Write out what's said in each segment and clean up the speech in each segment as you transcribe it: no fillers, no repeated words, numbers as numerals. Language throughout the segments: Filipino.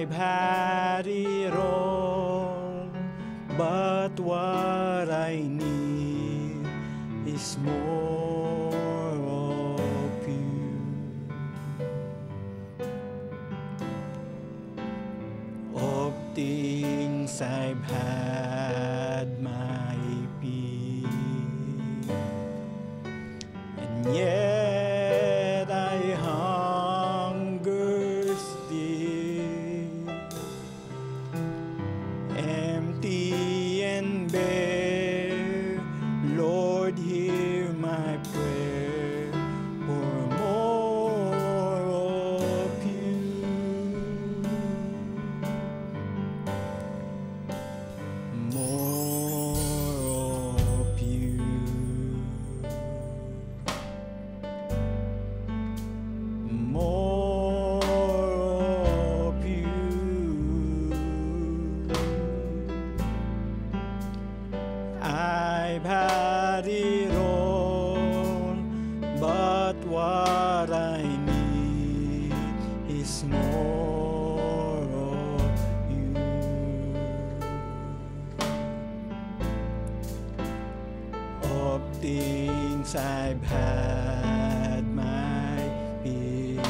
I've had it all, but what I need is more of you. Of things I've had my pick, and yet I hunger still, empty and bare. Lord, hear my prayer for more of you, more of you, more of you. I've had it all, but what I need is more of you. Of things I've had my fill,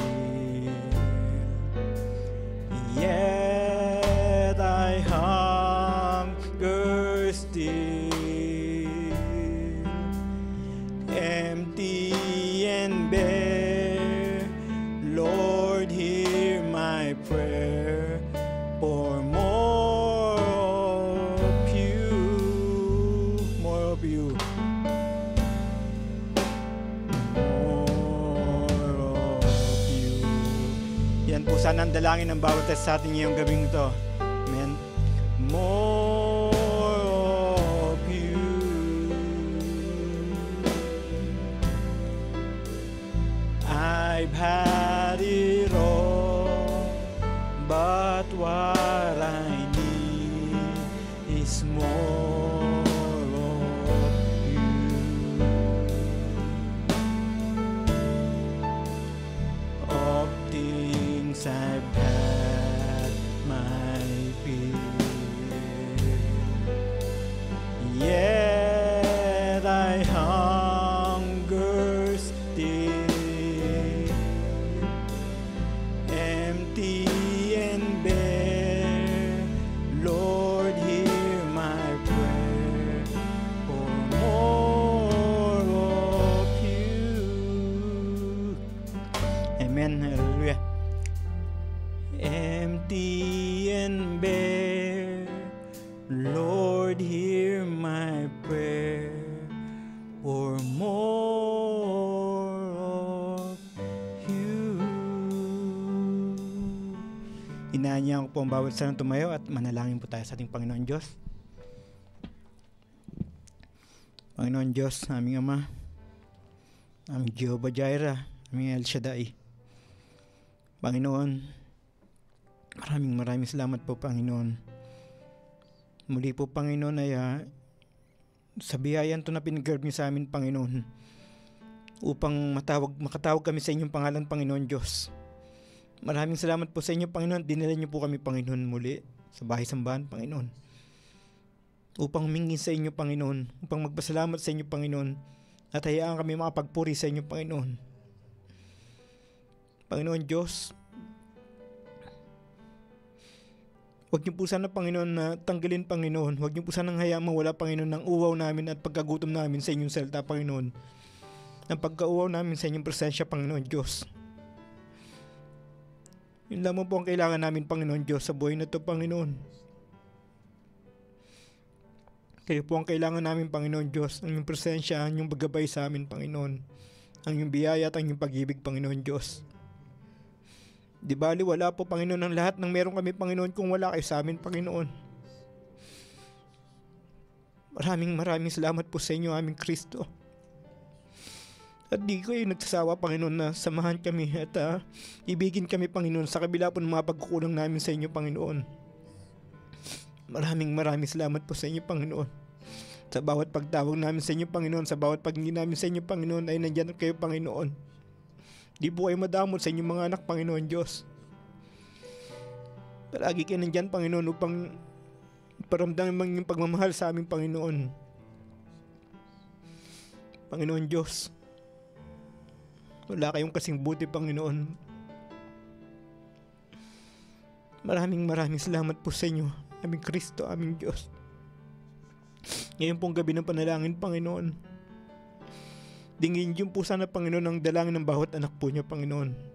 yet I hunger still, empty and bare. Lord, hear my prayer for more of you, more of you, more of you. Yan po sana ang dalangin ng bawat isa sa atin ngayong gabing ito. Amen. More of you. I've had it all, but what I need is more of you. Of things I've had my fill, yet I hunger still, empty and bare. Lord, hear my prayer for more of you. Amen. Hallelujah. Empty and bare, Lord, hear my prayer for more of you. Inaanyahan ko po ang bawat isa na tumayo at manalangin po tayo sa ating Panginoon Diyos. Panginoon Diyos, aming Ama, aming Jehovah Jireh, aming El Shaddai. Panginoon, maraming salamat po, Panginoon. Muli po, Panginoon, ay sa biyayan to na pinag-grab niyo sa amin, Panginoon, upang makatawag kami sa inyong pangalan, Panginoon Diyos. Maraming salamat po sa inyo, Panginoon. Dinala niyo po kami, Panginoon, muli sa bahay-sambahan, Panginoon, upang humingi sa inyo, Panginoon, upang magpasalamat sa inyo, Panginoon, at hayaan kami makapagpuri sa inyo, Panginoon. Panginoon Diyos, huwag niyo po sana, Panginoon, na tanggalin, Panginoon. Huwag niyo po sana hayaan mawala, Panginoon, ng uwaw namin at pagkagutom namin sa inyong salita, Panginoon. Ang pagkauwaw namin sa inyong presensya, Panginoon Diyos. Yun lamang po ang kailangan namin, Panginoon Diyos, sa buhay na ito, Panginoon. Kayo po ang kailangan namin, Panginoon Diyos. Ang inyong presensya, ang inyong paggabay sa amin, Panginoon. Ang inyong biyaya at ang inyong pag-ibig, Panginoon Diyos. Di bali, wala po, Panginoon, ang lahat ng meron kami, Panginoon, kung wala kayo sa amin, Panginoon. Maraming salamat po sa inyo, aming Kristo. At di kayo nagsasawa, Panginoon, na samahan kami at ibigin kami, Panginoon, sa kabila po ng mga pagkukulang namin sa inyo, Panginoon. Maraming salamat po sa inyo, Panginoon. Sa bawat pagtawag namin sa inyo, Panginoon, sa bawat paghingi namin sa inyo, Panginoon, ay nandyan kayo, Panginoon. Di po kayo madamot sa inyong mga anak, Panginoon Diyos. Palagi kayo nandyan, Panginoon, upang paramdaman yung pagmamahal sa aming Panginoon. Panginoon Diyos, wala kayong kasing buti, Panginoon. Maraming salamat po sa inyo, aming Kristo, aming Diyos. Ngayon pong gabi ng panalangin, Panginoon, dingin niyo po sana, Panginoon, ang dalangin ng bawat anak po niyo, Panginoon.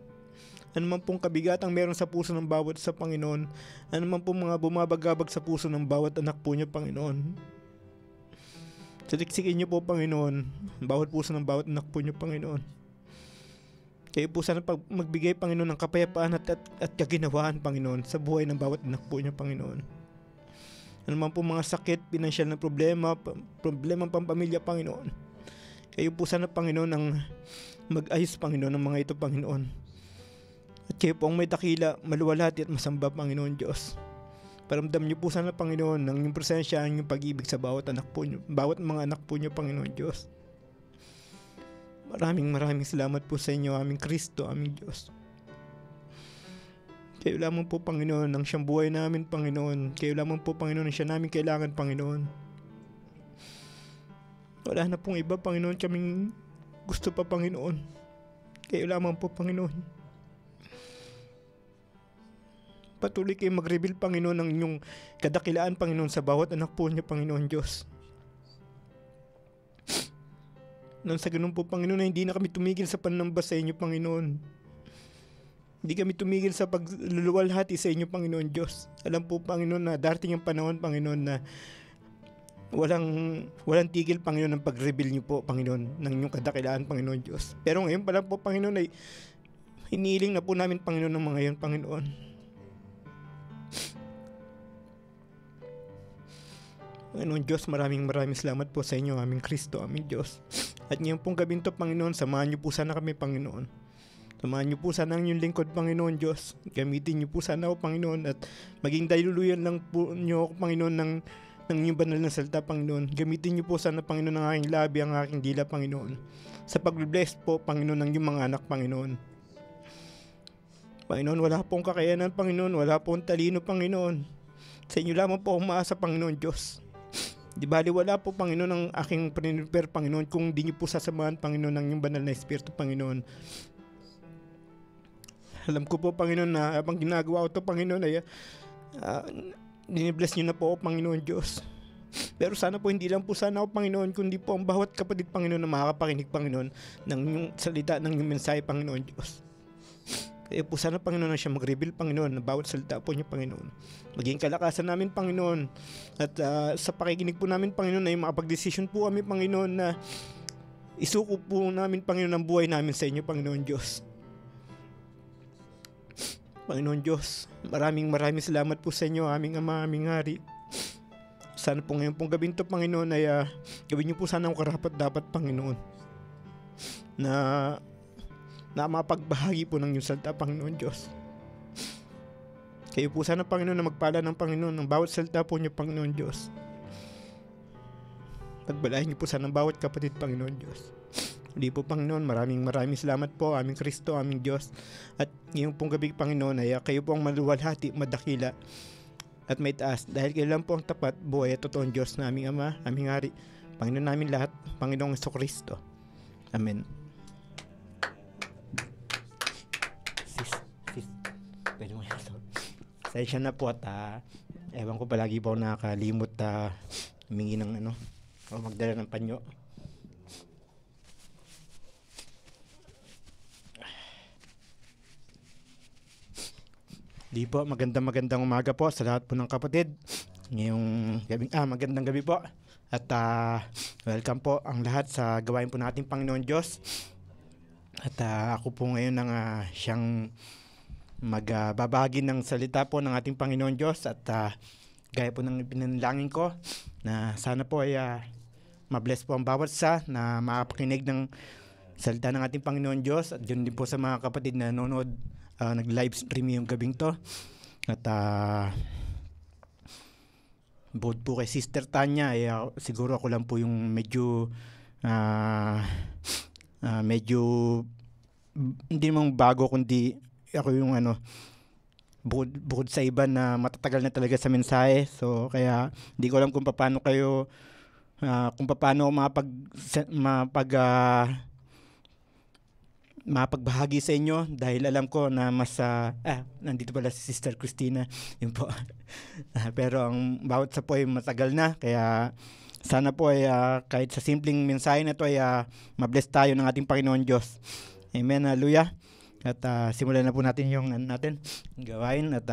Ano man pong kabigatang meron sa puso ng bawat sa Panginoon, ano man pong mga bumabagabag sa puso ng bawat anak po niyo, Panginoon. Saliksikin niyo po, Panginoon, bawat puso ng bawat anak po niyo, Panginoon. Kayo po sana magbigay, Panginoon, ng kapayapaan at kaginawaan, Panginoon, sa buhay ng bawat anak po niyo, Panginoon. Ano man po mga sakit, pinansyal na problema pampamilya, Panginoon. Kayo po sana, Panginoon, ang mag-ayos, Panginoon, ng mga ito, Panginoon. At kayo po ang may dakila, maluwalhati at masamba, Panginoon Diyos. Paramdam niyo po sana, Panginoon, ng inyong presensya, ang inyong pag-ibig sa bawat anak po niyo, bawat mga anak po niyo, Panginoon Diyos. Maraming salamat po sa inyo, aming Kristo, aming Diyos. Kayo lamang po, Panginoon, ang siyang buhay namin, Panginoon. Kayo lamang po, Panginoon, ang siya namin kailangan, Panginoon. Wala na pong iba, Panginoon, kaming gusto pa, Panginoon. Kayo lamang po, Panginoon. Patuloy kayo mag-reveal, Panginoon, ng inyong kadakilaan, Panginoon, sa bawat anak po niya, Panginoon Diyos. Nang sa ganun po, Panginoon, na hindi na kami tumigil sa panamba sa inyo, Panginoon. Hindi kami tumigil sa pagluluwalhati sa inyo, Panginoon Diyos. Alam po, Panginoon, na darating ang panahon, Panginoon, na walang tigil, Panginoon, ng pag-reveal niyo po, Panginoon, ng inyong kadakilaan, Panginoon Diyos. Pero ngayon pa lang po, Panginoon, ay hinihiling na po namin, Panginoon, ng mga yan, Panginoon. Panginoon Diyos, maraming salamat po sa inyo, aming Kristo, aming Diyos. At ngayon pong gabing to, Panginoon, samahan niyo po sana kami, Panginoon. Samahan niyo po sana ang inyong lingkod, Panginoon Diyos. Gamitin niyo po sana ako, Panginoon, at maging daluluyan lang po niyo ako, Panginoon, ng inyong banal na salita, Panginoon. Gamitin niyo po sana, Panginoon, ang aking labi, ang aking dila, Panginoon. Sa pag-bless po, Panginoon, ng inyong mga anak, Panginoon. Panginoon, wala pong kakayanan, Panginoon. Wala pong talino, Panginoon. Sa inyo lamang po umaasa, Panginoon Diyos. Di bali wala po, Panginoon, ang aking prepare, Panginoon, kung di niyo po sasamahan, Panginoon, ng inyong banal na Espiritu, Panginoon. Alam ko po, Panginoon, na habang ginagawa ko to, Panginoon, ay dinibless niyo na po ako, Panginoon Diyos. Pero sana po hindi lang po sana ako, Panginoon, kundi po ang bawat kapatid, Panginoon, na makakapakinig, Panginoon, ng inyong salita, ng inyong mensahe, Panginoon Diyos. Kaya po sana, Panginoon, na siya mag-reveal, Panginoon, na bawat salita po niyo, Panginoon. Maging kalakasan namin, Panginoon. At sa pakikinig po namin, Panginoon, ay makapag-desisyon po kami, Panginoon, na isuko po namin, Panginoon, ang buhay namin sa inyo, Panginoon Diyos. Panginoon Diyos, maraming salamat po sa inyo, aming Ama, aming Hari. Sana po ngayon pong gabing to, Panginoon, ay gawin niyo po sana ang karapat-dapat, Panginoon, na mapagbahagi po ng inyong salita, Panginoon Diyos. Kayo po sana, Panginoon, na magpala ng Panginoon ng bawat salita po niyo, Panginoon Diyos. Pagbalahin niyo po sana ng bawat kapatid, Panginoon Diyos. Hindi po, Panginoon, maraming salamat po, aming Kristo, aming Diyos. At ngayong pong gabi, Panginoon, ay kayo po ang maluwalhati, madakila, at may taas. Dahil kayo lang po ang tapat, buhay at totoong Diyos na aming Ama, aming Hari, Panginoon namin lahat, Panginoong Jesucristo. Amen. Pwede mo yan. Sensya na po at ewan ko, palagi po nakakalimot humingi ng o magdala ng panyo. Di po, magandang umaga po sa lahat po ng kapatid. Ngayong gabi, magandang gabi po. At welcome po ang lahat sa gawain po natin, Panginoon Diyos. At ako po ngayon ang siyang magbabahagi ng salita po ng ating Panginoon Diyos. At gaya po ng pinanalangin ko na sana po ay mabless po ang bawat isa na makapakinig ng salita ng ating Panginoon Diyos. At yun din po sa mga kapatid na nanonood, nag-live stream yung gabing to. At bukod po kay Sister Tanya, siguro ako lang po yung medyo hindi naman bago, kundi ako yung bukod sa iba na matatagal na talaga sa mensahe. So kaya hindi ko alam kung paano kayo kung paano mapagbahagi sa inyo, dahil alam ko na nandito pala si Sister Christina, yun po. Pero ang bawat sa po ay matagal na, kaya sana po ay kahit sa simpleng mensahe na to ay mabless tayo ng ating Panginoon Diyos. Amen, hallelujah. At simulan na po natin yung gawain, at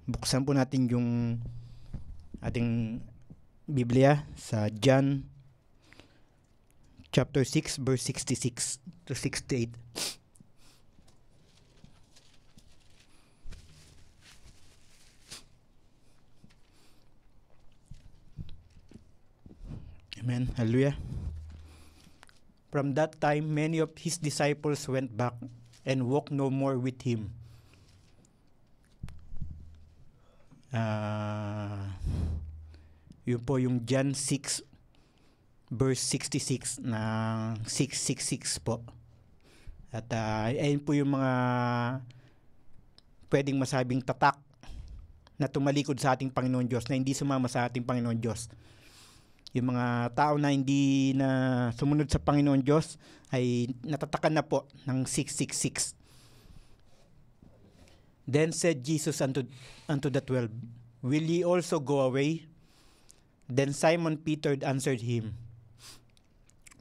buksan po natin yung ating Biblia sa John chapter 6 verse 66 to 68. Amen. Hallelujah. From that time, many of his disciples went back and walked no more with him. Yun po yung John 6 verse 66 na 666 po. At ayun po yung mga pwedeng masabing tatak na tumalikod sa ating Panginoon Diyos, na hindi sumama sa ating Panginoon Diyos. Yung mga tao na hindi na sumunod sa Panginoon Diyos ay natatakan na po ng 666. Then said Jesus unto the 12, Will ye also go away? Then Simon Peter answered him,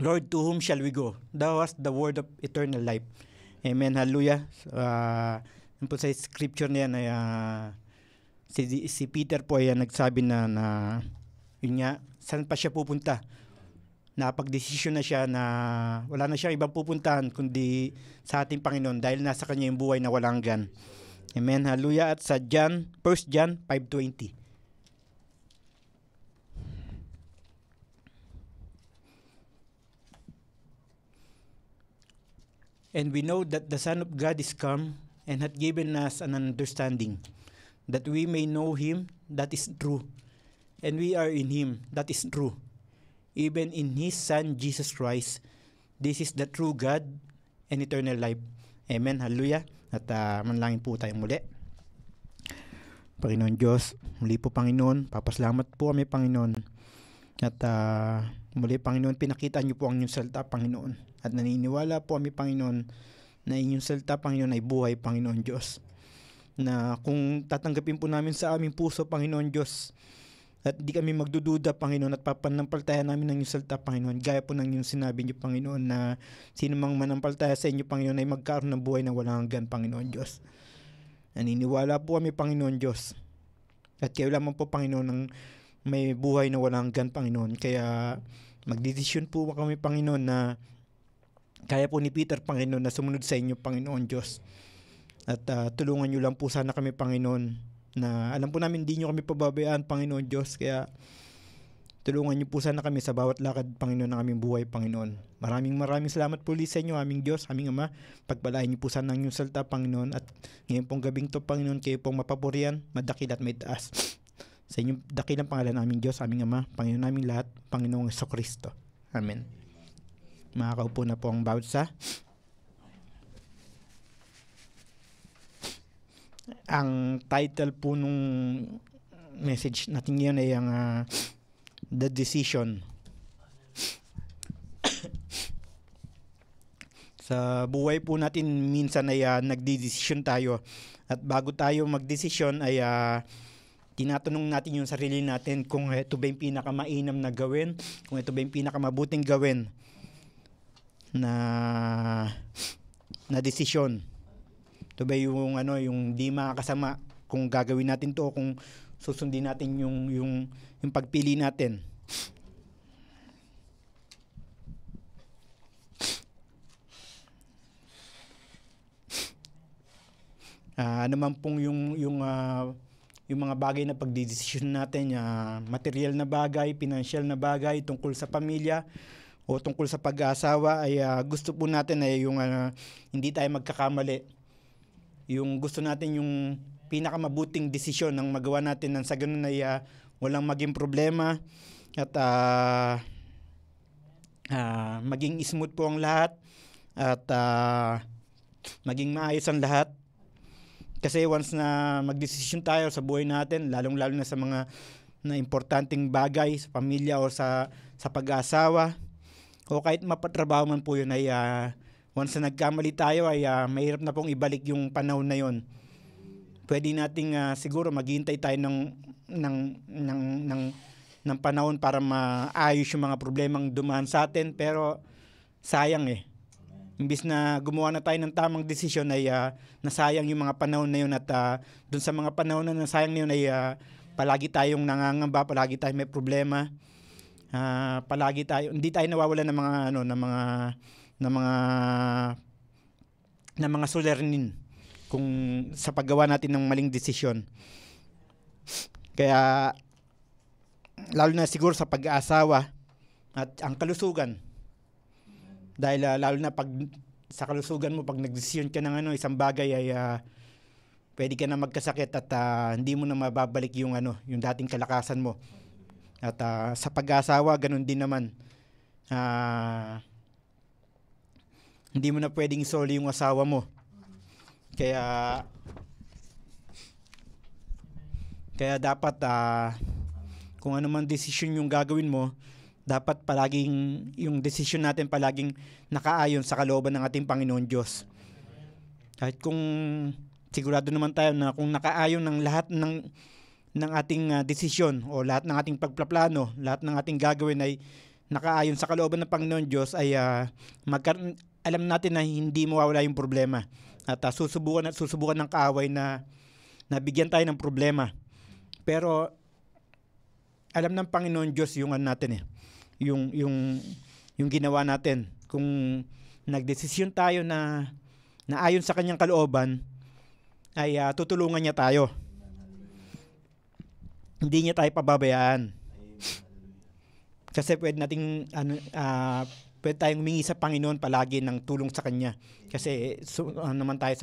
Lord, to whom shall we go? Thou hast the word of eternal life. Amen, hallelujah. Yun po sa scripture na yan ay si Peter po ay nagsabi na yun nga, saan pa siya pupunta? Napag-desisyon na siya na wala na siyang ibang pupuntahan kundi sa ating Panginoon, dahil nasa kanya yung buhay na walang hanggan. Amen, hallelujah. At sa 1 John 5:20. And we know that the Son of God is come and hath given us an understanding, that we may know him that is true, and we are in him that is true, even in his Son Jesus Christ. This is the true God and eternal life. Amen, hallelujah. At manalangin po tayo muli. Panginoon Diyos, muli po Panginoon, papasalamat po kami Panginoon. At muli Panginoon, pinakita niyo po ang inyong salita Panginoon. At naniniwala po kami Panginoon na inyong salita Panginoon ay buhay Panginoon Diyos. Na kung tatanggapin po namin sa aming puso Panginoon Diyos, at di kami magdududa Panginoon, at papanampalataya namin ng inyong salita Panginoon, gaya po ng inyong sinabi niyo Panginoon na sino mang manampalataya sa inyo Panginoon ay magkaroon ng buhay na walang hanggan Panginoon Diyos. Naniniwala po kami Panginoon Diyos. At kayo lamang po Panginoon ng may buhay na walang hanggan Panginoon. Kaya magdedesisyon po kami Panginoon na kaya po ni Peter Panginoon na sumunod sa inyo Panginoon Diyos. At tulungan niyo lang po sana kami Panginoon, na alam po namin hindi niyo kami pababayaan Panginoon Diyos. Kaya tulungan niyo po sana kami sa bawat lakad Panginoon ng aming buhay Panginoon. Maraming salamat po ulit sa inyo aming Diyos, aming Ama. Pagpalain niyo po sana ang inyong salita Panginoon. At ngayon pong gabing to Panginoon, kayo pong mapapurihan, madakil at may taas. Sa inyong dakilang pangalan aming Diyos, aming Ama, Panginoon naming lahat, Panginoong Jesucristo. Amen. Makakaupo na po ang bawat sa. Ang title po nung message natin ngayon ay ang The Decision. Sa buhay po natin minsan ay nagdedesisyon tayo. At bago tayo magdesisyon ay tinatanong natin yung sarili natin kung ito ba yung pinakamainam na gawin, kung ito ba yung pinakamabuting gawin na desisyon. Ito ba yung yung di makakasama kung gagawin natin to, kung susundin natin yung pagpili natin. Ano man pong yung mga bagay na pagdedesisyon natin, material na bagay, financial na bagay, tungkol sa pamilya o tungkol sa pag-aasawa, ay gusto po natin ay yung hindi tayo magkakamali. Yung gusto natin yung pinakamabuting desisyon ng magawa natin, nang sa ganun ay walang maging problema at maging smooth po ang lahat at maging maayos ang lahat. Kasi once na magdesisyon tayo sa buhay natin, lalong-lalo na sa mga na importanteng bagay sa pamilya o sa pag-aasawa o kahit mapatrabaho man po yun ay once na nagkamali tayo ay mahirap na pong ibalik yung panahon na yun. Pwede nating siguro maghihintay tayo ng panahon para maayos yung mga problemang dumaan sa atin, pero sayang eh. Imbis na gumawa na tayo ng tamang desisyon ay nasayang yung mga panahon na yun at dun sa mga panahon na nasayang na yun ay palagi tayong nangangamba, palagi tayong may problema. Palagi tayo hindi tayo nawawalan ng mga ng mga suliranin kung sa paggawa natin ng maling desisyon. Kaya lalo na siguro sa pag-aasawa at ang kalusugan. Dahil lalo na pag sa kalusugan mo, pag nagdesisyon ka ng isang bagay ay pwede ka na magkasakit at hindi mo na mababalik yung dating kalakasan mo. At sa pag-aasawa, ganun din naman. Hindi mo na pwedeng isoli yung asawa mo. Kaya dapat kung ano man desisyon yung gagawin mo, dapat palaging yung desisyon natin palaging nakaayon sa kalooban ng ating Panginoon Diyos. Kahit kung sigurado naman tayo na kung nakaayon ng lahat ng ating desisyon o lahat ng ating pagplaplano, lahat ng ating gagawin ay nakaayon sa kalooban ng Panginoon Diyos, ay alam natin na hindi mawawala yung problema. At susubukan ng kaaway na bigyan tayo ng problema. Pero alam ng Panginoon Diyos yung natin yung ginawa natin. Kung nagdesisyon tayo na ayon sa kanyang kalooban, ay tutulungan niya tayo. Hindi niya tayo pababayaan. Kasi pwede tayong humingi sa Panginoon palagi ng tulong sa Kanya. Kasi naman tayo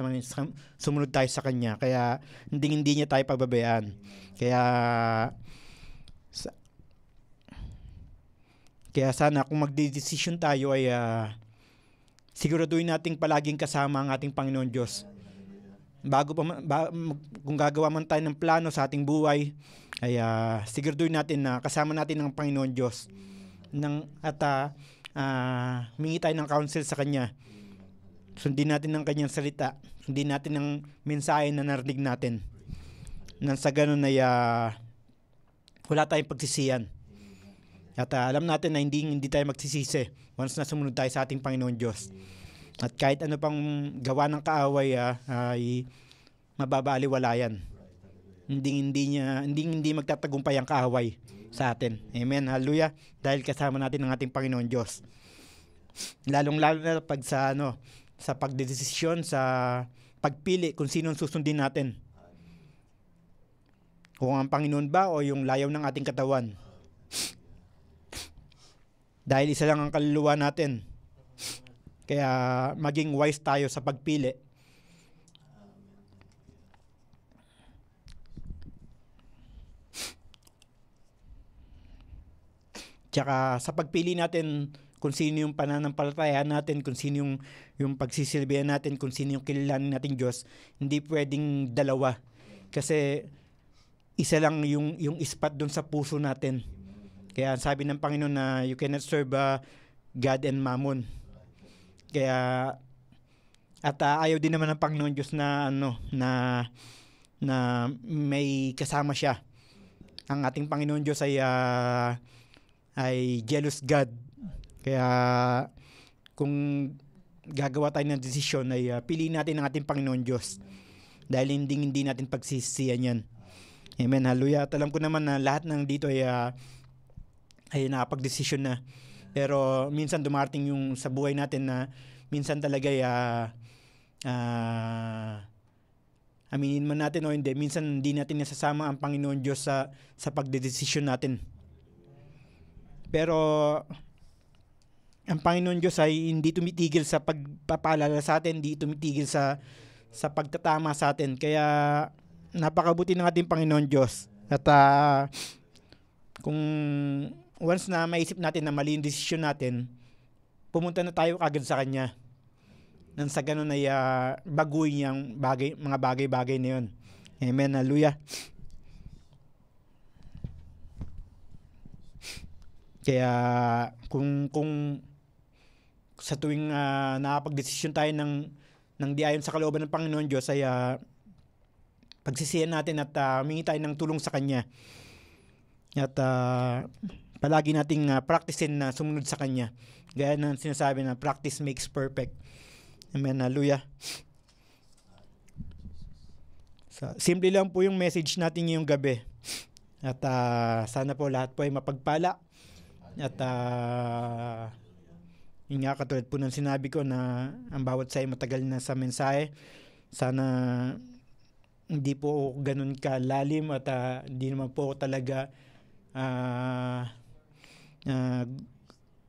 sumunod tayo sa Kanya. Kaya hindi niya tayo pababayaan. Kaya sana kung magdedesisyon tayo ay siguraduhin nating palaging kasama ang ating Panginoon Diyos. Kung gagawa man tayo ng plano sa ating buhay, ay siguraduhin natin na kasama natin ang Panginoon Diyos. Humingi tayo ng counsel sa Kanya. Sundin natin ang Kanyang salita. Sundin natin ang mensahe na narinig natin. Nang sa ganun ay wala tayong pagsisiyan. At alam natin na hindi tayo magsisisi once na sumunod tayo sa ating Panginoon Diyos. At kahit ano pang gawa ng kaaway ay mababaaliwala yan. Hindi magtatagumpay ang kaaway sa atin. Amen. Hallelujah. Dahil kasama natin ang ating Panginoon Diyos. Lalong-lalo na pag sa pagdedesisyon, sa pagpili kung sino susundin natin. Kung ang Panginoon ba o yung layaw ng ating katawan. Dahil isa lang ang kaluluwa natin. Kaya maging wise tayo sa pagpili. Tsaka sa pagpili natin kung sino yung pananampalataya natin, kung sino yung pagsisilbihan natin, kung sino yung kilalanin natin Diyos, hindi pwedeng dalawa. Kasi isa lang yung ispat doon sa puso natin. Kaya sabi ng Panginoon na you cannot serve God and Mammon. Kaya ayaw din naman ng Panginoon Diyos na may kasama siya. Ang ating Panginoon Diyos ay jealous God. Kaya kung gagawa tayo ng desisyon ay piliin natin ang ating Panginoon Diyos. Dahil hindi natin pagsisisihan yan. Amen. Hallelujah. At alam ko naman na lahat ng dito ay nakapag-desisyon na. Pero minsan dumarating yung sa buhay natin na minsan talaga aminin man natin o hindi, minsan hindi natin nasasama ang Panginoon Diyos sa pagdedesisyon natin. Pero ang Panginoon Diyos ay hindi tumitigil sa pagpapaalala sa atin, hindi tumitigil sa pagtatama sa atin. Kaya napakabuti ng ating Panginoon Diyos. At kung once na maisip natin na mali yung desisyon natin, pumunta na tayo agad sa Kanya. nang sa ganun ay baguhin yung mga bagay-bagay na yun. Amen, hallelujah. Kaya kung sa tuwing nakapag-desisyon tayo ng di ayon sa kalooban ng Panginoon Diyos ay pagsisihan natin at humingi tayo ng tulong sa Kanya. At palagi nating practicein na sumunod sa Kanya. Gaya ng sinasabi na practice makes perfect. Amen, hallelujah. So, simple lang po yung message natin ngayong gabi. At sana po lahat po ay mapagpala. At yun nga, katulad po ng sinabi ko na ang bawat sa matagal na sa mensahe. Sana hindi po ganun kalalim at hindi naman po talaga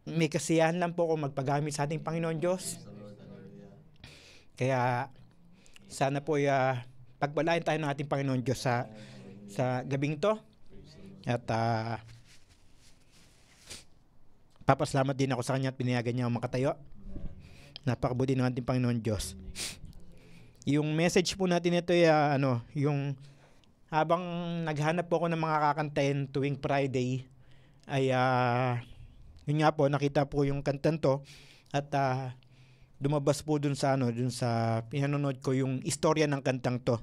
may kasiyahan lang po kung magpagamit sa ating Panginoon Diyos. Kaya sana po pagpalain tayo ng ating Panginoon Diyos sa gabing to. At papasalamat din ako sa Kanya at pinayagan niya ako makatayo. Napakabuti ng ating Panginoon Diyos. Yung message po natin ito ay yung habang naghanap po ako ng mga kakantahin tuwing Friday ay yun nga po, nakita po yung kantan to at lumabas po dun sa pinanonood ko yung istorya ng kantang to.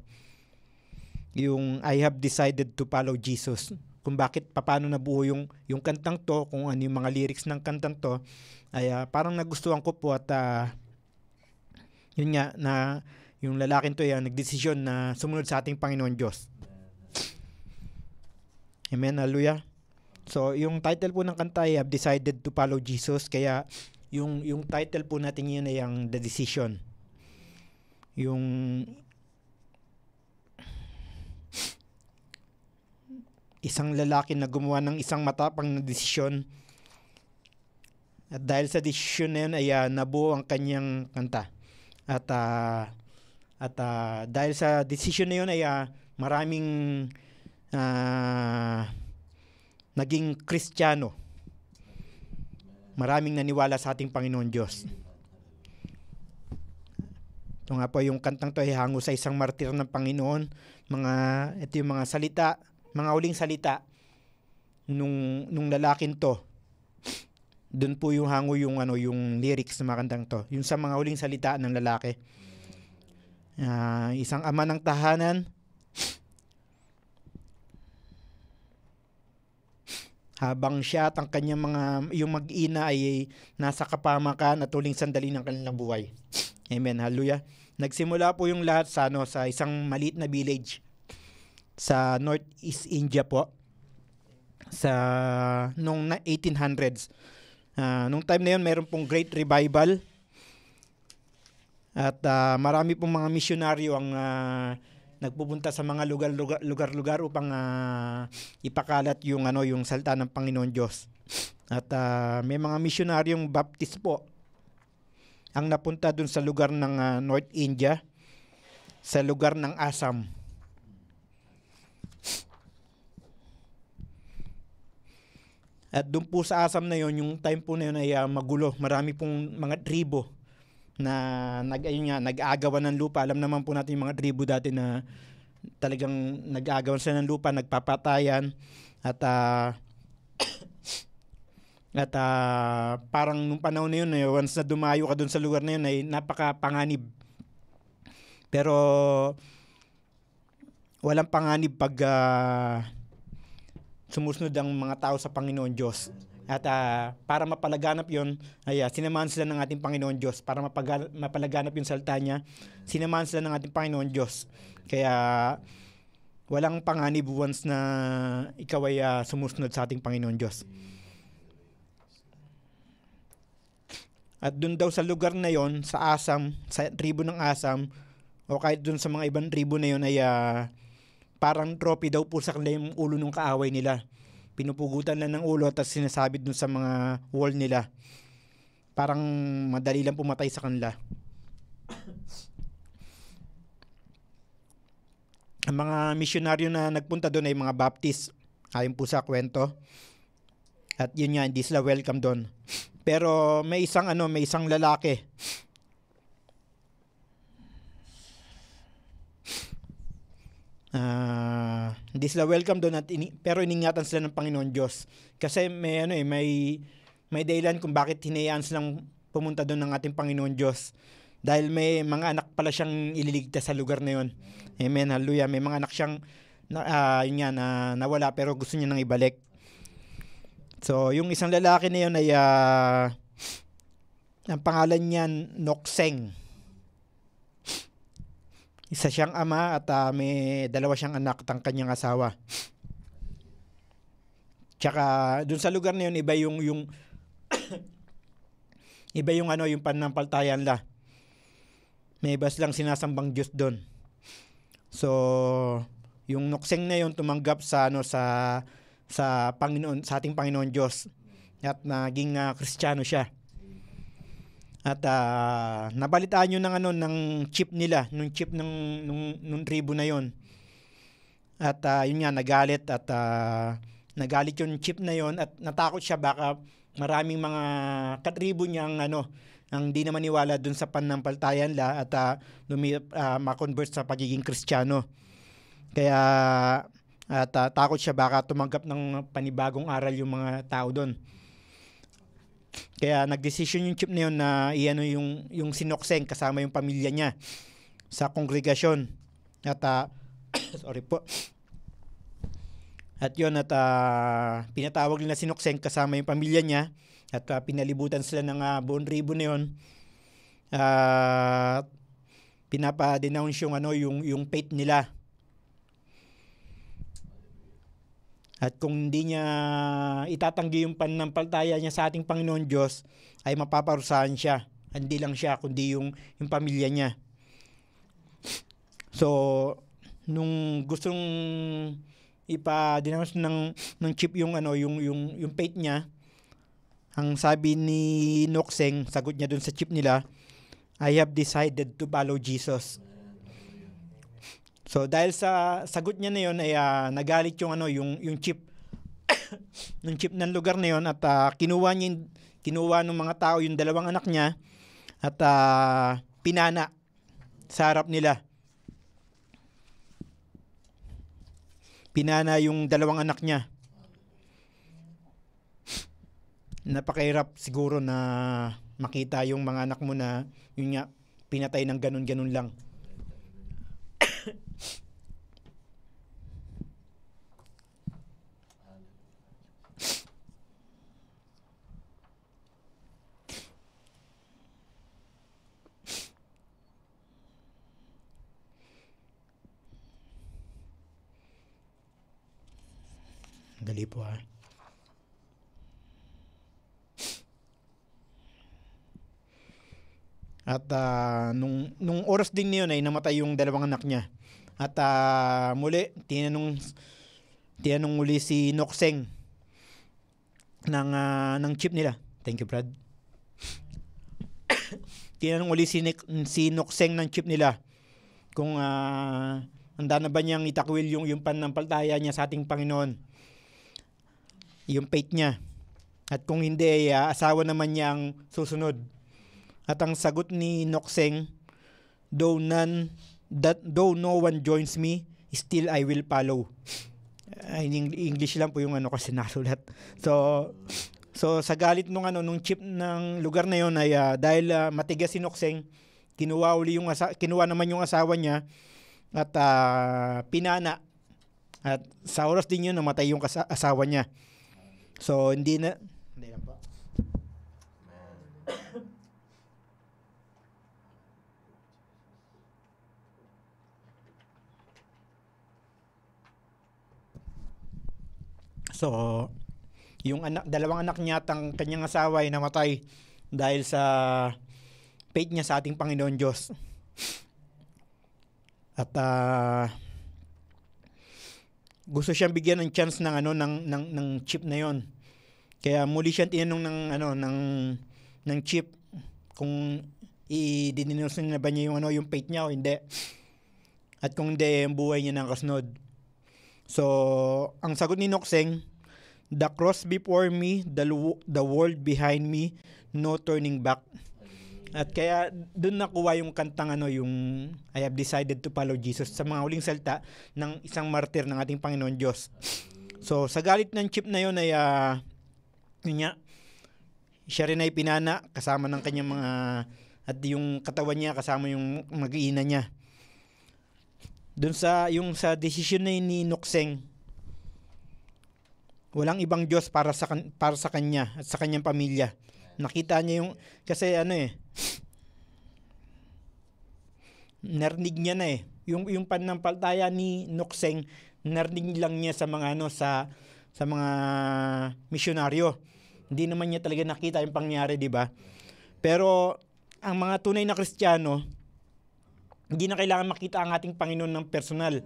Yung I have decided to follow Jesus. Kung paano nabuo yung kantang to, kung ano yung mga lyrics ng kantang to, ay parang nagustuhan ko po at yun nga na yung lalaking to nagdesisyon na sumunod sa ating Panginoon Diyos. Amen, hallelujah. So yung title po ng kanta ay I have decided to follow Jesus, kaya yung title po natin yun ay ang The Decision. Yung isang lalaki na gumawa ng isang matapang na desisyon at dahil sa desisyon na yun ay nabuo ang kanyang kanta. At dahil sa desisyon na yun ay maraming naging Kristiyano. Maraming naniwala sa ating Panginoon Diyos. Ito nga po yung kantang to ay hango sa isang martir ng Panginoon. Ito yung mga salita, mga huling salita nung lalaking to. Doon po yung hango yung lyrics ng mga kantang to. Yung sa mga huling salita ng lalaki. Isang ama ng tahanan, habang siya at ang kanyang yung mag-ina ay nasa kapamakan at huling sandali ng kanilang buhay. Amen, hallelujah. Nagsimula po yung lahat sa isang maliit na village sa Northeast India po nung 1800s. Nung time na yun, mayroon pong great revival at marami pong mga misyonaryo ang nagpupunta sa mga lugar upang ipakalat yung salita ng Panginoon Diyos. At may mga misyonaryong Baptist po ang napunta dun sa lugar ng North India, sa lugar ng Assam. At doon po sa Assam na yon, yung time po na yun ay magulo. Marami pong mga tribo na nag-aagawan ng lupa. Alam naman po natin yung mga tribo dati na talagang nag-aagawan sila ng lupa, nagpapatayan at parang nung panahon na yun, once na dumayo ka dun sa lugar na yun ay napaka-panganib. Pero walang panganib pag sumusunod ang mga tao sa Panginoon Diyos. At para mapalaganap yun, ay sinamahan sila ng ating Panginoon Diyos. Para mapalaganap yung salita niya, sinamahan sila ng ating Panginoon Diyos. Kaya walang panganib once na ikaw ay sumusunod sa ating Panginoon Diyos. At dun daw sa lugar na yon, sa Assam, sa tribo ng Assam, o kahit dun sa mga ibang tribo na yon ay parang trophy daw po sa kanila yung ulo ng kaaway nila. Pinupugutan lang ng ulo at sinasabit dun sa mga wall nila. Parang madali lang pumatay sa kanila. Ang mga misyonaryo na nagpunta doon ay mga Baptist, ayon po sa kwento. At yun nga, hindi sila welcome doon. Pero may isang lalaki Hindi sila welcome doon pero iningatan sila ng Panginoon Diyos. Kasi may dahilan kung bakit hinayaan silang pumunta doon ng ating Panginoon Diyos. Dahil may mga anak pala siyang ililigtas sa lugar na yon. Amen, hallelujah. May mga anak siyang na nawala pero gusto niya nang ibalik. So, yung isang lalaki na yun ay ang pangalan niya Nokseng. Isa siyang ama at may dalawa siyang anak at ang kanyang asawa. Tsaka dun sa lugar na yun iba yung iba yung yung pananampalataya nila. May iba silang sinasambang Diyos doon. So, yung Nokseng na yun tumanggap sa Panginoon, sa ating Panginoon Diyos at naging Kristiyano siya. At nabalitaan yun ng chip nila, nung chip nung tribo na yon. At yun nga nagalit nagalit yung chip na yon at natakot siya baka maraming mga katribo niya ang di naman niwala dun sa pananampalataya nila at ma-convert sa pagiging Kristiyano. Kaya takot siya baka tumanggap ng panibagong aral yung mga tao doon. Kaya nagdesisyon yung chip na yun na yung Sinokseng kasama yung pamilya niya sa kongregasyon. At sorry po. At yun pinatawag nila Sinokseng kasama yung pamilya niya at pinalibutan sila ng buong tribo na yun. Pinapa-denounce yung faith nila. At kung hindi niya itatanggi yung pananampalataya niya sa ating Panginoon Diyos, ay mapaparusahan siya. Hindi lang siya, kundi yung pamilya niya. So, nung gustong ipa-denounce ng chip yung faith niya, ang sabi ni Nokseng, sagot niya dun sa chip nila, I have decided to follow Jesus. So dahil sa sagot niya na yun ay nagalit yung chip ng chip ng lugar na yun at kinuha ng mga tao yung dalawang anak niya at pinana sa harap nila. Pinana yung dalawang anak niya. Napakahirap siguro na makita yung mga anak mo na yun nga pinatay ng ganun-ganun lang. Dali po At nung oras din niyon ay namatay yung dalawang anak niya. At muli tinanong muli si Nokseng ng chip nila. Thank you, Brad. Tinanong muli si Nokseng ng chip nila kung handa na ba niyang itakwil yung pananampalataya niya sa ating Panginoon, yung faith niya. At kung hindi, asawa naman niya ang susunod. At ang sagot ni Nokseng, though no one joins me, still I will follow. In English lang po yung kasi nasulat. So sa galit nung chip ng lugar na yon ay dahil matigas si Nokseng, kinuha naman yung asawa niya at pinana. At sa oras din yun namatay yung asawa niya. So hindi lang po. So, yung dalawang anak niya at ang kanyang asawa ay namatay dahil sa faith niya sa ating Panginoon Diyos. At gusto siyang bigyan ng chance ng chip na yon. Kaya muli siyang tinanong ng chip kung i-denounce na ba niya yung faith niya o hindi. At kung hindi, ang buhay niya ng kasunod. So, ang sagot ni Nokseng, the cross before me, the world behind me, no turning back. At kaya doon nakuha yung kantang yung I have decided to follow Jesus sa mga huling salita ng isang martir ng ating Panginoon Diyos. So sa galit ng chief na yun ay yun nga, siya rin ay pinana kasama ng kanyang mga at yung katawan niya kasama yung mag-iina niya. Doon sa desisyon na ni Nokseng, walang ibang Diyos para sa kanya at sa kanyang pamilya. Nakita niya yung kasi narinig niya na yung pananampalataya ni Nokseng, narinig lang niya sa mga sa mga misyonaryo. Hindi naman niya talaga nakita yung pangyari, di ba? Pero ang mga tunay na Kristiyano, hindi na kailangan makita ang ating Panginoon ng personal.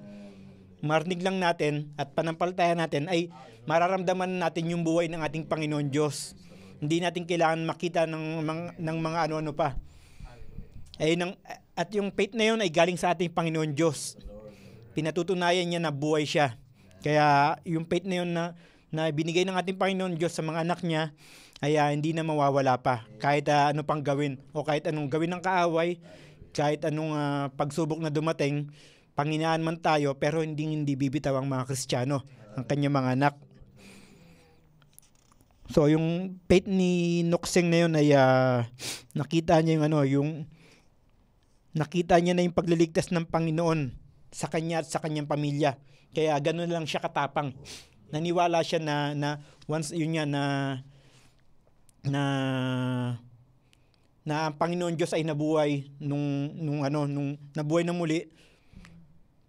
Marinig lang natin at panampalataya natin ay mararamdaman natin yung buhay ng ating Panginoon Diyos. Hindi natin kailangan makita ng mga ano-ano pa. At yung faith na yun ay galing sa ating Panginoon Diyos. Pinatutunayan niya na buhay siya. Kaya yung faith na yun na binigay ng ating Panginoon Diyos sa mga anak niya ay hindi na mawawala pa. Kahit ano pang gawin o kahit anong gawin ng kaaway, kahit anong pagsubok na dumating, panghinaan man tayo pero hindi bibitaw ang mga Kristiyano, ang kanyang mga anak. So yung faith ni Nokseng na yun ay nakita niya nakita niya na yung pagliligtas ng Panginoon sa kanya at sa kanyang pamilya. Kaya ganoon lang siya katapang. Naniwala siya na once yun nga na ang Panginoon Diyos ay nabuhay nung nabuhay na muli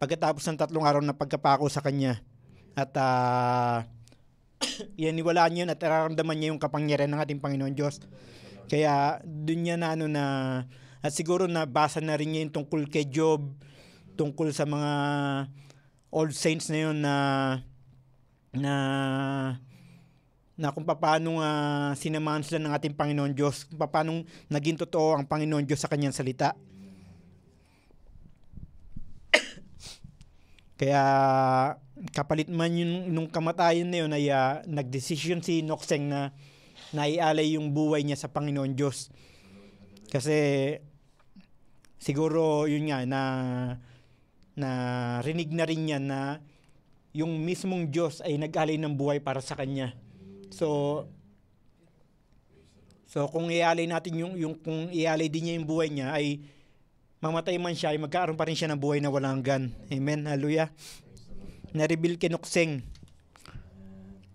pagkatapos ng 3 araw na pagkapako sa kanya. At niwala niya yun at nararamdaman niya yung kapangyarihan ng ating Panginoon Diyos. Kaya dun niya at siguro nabasa na rin niya yung tungkol kay Job, tungkol sa mga old saints na yun na kung paano sinamahan sila ng ating Panginoon Diyos, kung paano naging totoo ang Panginoon Diyos sa kanyang salita. Kaya kapalit man nung kamatayan na yun ay nagdesisyon si Nokseng na naialay yung buhay niya sa Panginoon Diyos. Kasi siguro yun nga na rinig na rin niya na yung mismong Diyos ay nag-alay ng buhay para sa kanya. So kung ialay natin kung ialay din niya yung buhay niya ay mamatay man siya ay magkaroon pa rin siya ng buhay na walang hanggan. Amen. Hallelujah. Na-reveal kay Nokseng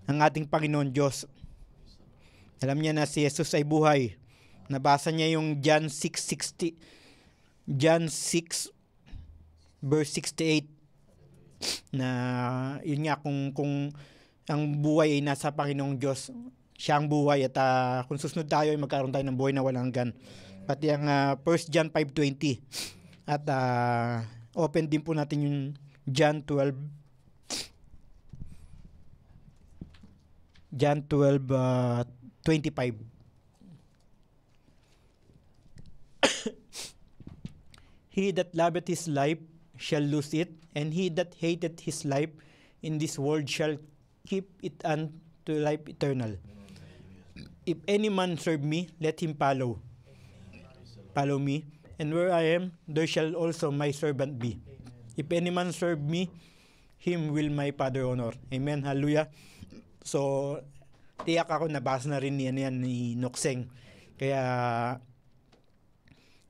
ang ating Panginoon Diyos. Alam niya na si Jesus ay buhay. Nabasa niya yung John 6 verse 68 na yun nga kung ang buhay ay nasa Panginoong Diyos, siya ang buhay at kung susunod tayo ay magkaroon tayo ng buhay na walang hanggan. Pati ang 1 John 5:20 at open din po natin yung John 12:25. He that loveth his life shall lose it, and he that hateth his life in this world shall keep it unto life eternal. If any man serve me, let him follow me, and where I am, there shall also my servant be. If any man serve me, him will my Father honor. Amen. Hallelujah. So, tiyak ako nabasa na rin yan ni Nokseng.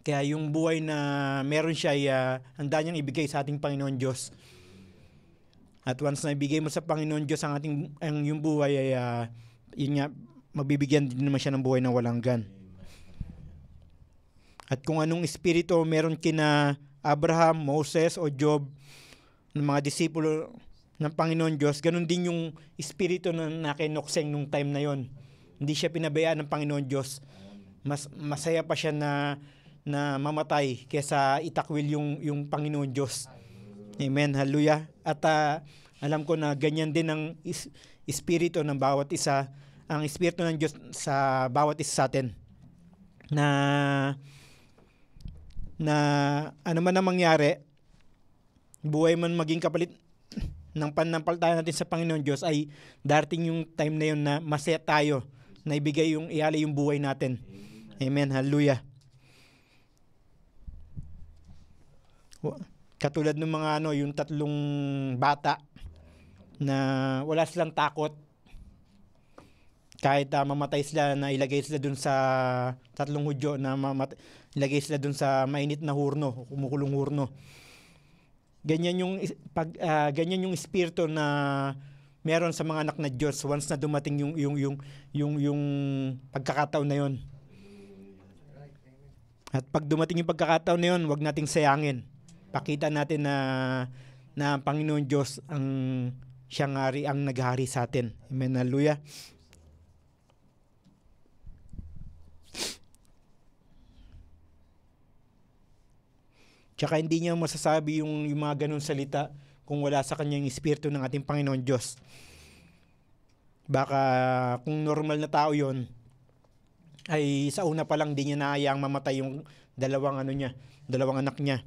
Kaya yung buhay na meron siya ay handa niyang ibigay sa ating Panginoon Diyos. At once na ibigay mo sa Panginoon Diyos yung buhay ay yun nga, mabibigyan din naman siya ng buhay na walang hanggan. At kung anong espiritu meron kina Abraham, Moses o Job, ng mga disipulo ng Panginoon Diyos, ganun din yung espiritu na kay Nokseng nung time na yon. Hindi siya pinabayaan ng Panginoon Diyos. Masaya pa siya na mamatay kaysa itakwil yung Panginoon Diyos. Amen. Hallelujah. At alam ko na ganyan din ang espiritu ng bawat isa, ang espiritu ng Diyos sa bawat isa sa atin. Na ano man ang mangyari, buhay man maging kapalit ng pananampalataya natin sa Panginoon Diyos, ay darating yung time na yun na masaya tayo na ialay yung buhay natin. Amen. Hallelujah. Katulad ng mga yung tatlong bata na wala silang takot. Kahit mamatay sila, na ilagay sila dun sa tatlong Hudyo, na ilagay sila dun sa mainit na hurno, kumukulong hurno. Ganyan ganyan yung espiritu na meron sa mga anak na Diyos once na dumating yung pagkakataon na yon. At pag dumating yung pagkakataon na yon, wag nating sayangin. Pakita natin na ang Panginoon Diyos ang siyang hari, ang naghari sa atin. Amen. Hallelujah. Tsaka hindi niya masasabi yung mga ganun salita kung wala sa kanya yung espiritu ng ating Panginoon Diyos. Baka kung normal na tao yon, ay sa una pa lang di niya nahayaang mamatay yung dalawang anak niya.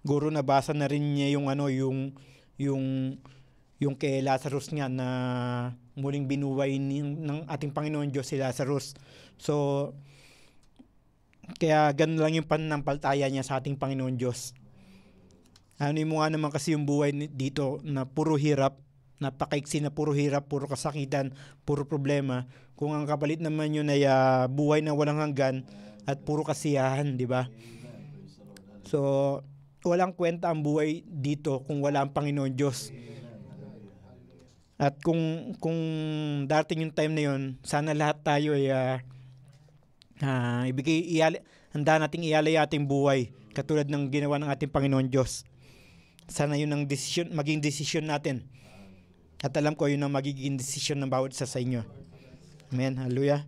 Guro, nabasa na rin niya yung kay Lazarus nga, na muling binuhay ng ating Panginoon Diyos si Lazarus. So, kaya ganun lang yung pananampalataya niya sa ating Panginoon Diyos. Ano mo nga naman kasi yung buhay dito na puro hirap, napakaiksi na puro hirap, puro kasakitan, puro problema. Kung ang kapalit naman yun ay buhay na walang hanggan at puro kasiyahan, di ba? So, walang kwenta ang buhay dito kung wala ang Panginoon Diyos. At kung darating yung time na yun, sana lahat tayo ay handa nating ialay ating buhay katulad ng ginawa ng ating Panginoon Diyos. Sana yun ang maging desisyon natin. At alam ko yun ang magiging desisyon ng bawat isa sa inyo. Amen. Hallelujah.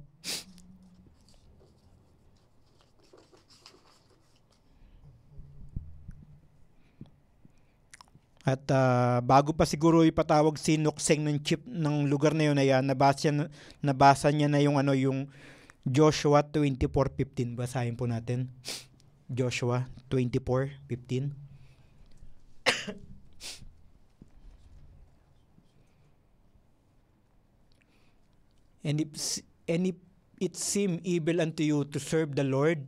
At bago pa siguro ipatawag si Nukseng ng chief ng lugar na yun, ay nabasa niya na yung Joshua 24:15. Basahin po natin. Joshua 24:15. And if it seem evil unto you to serve the Lord,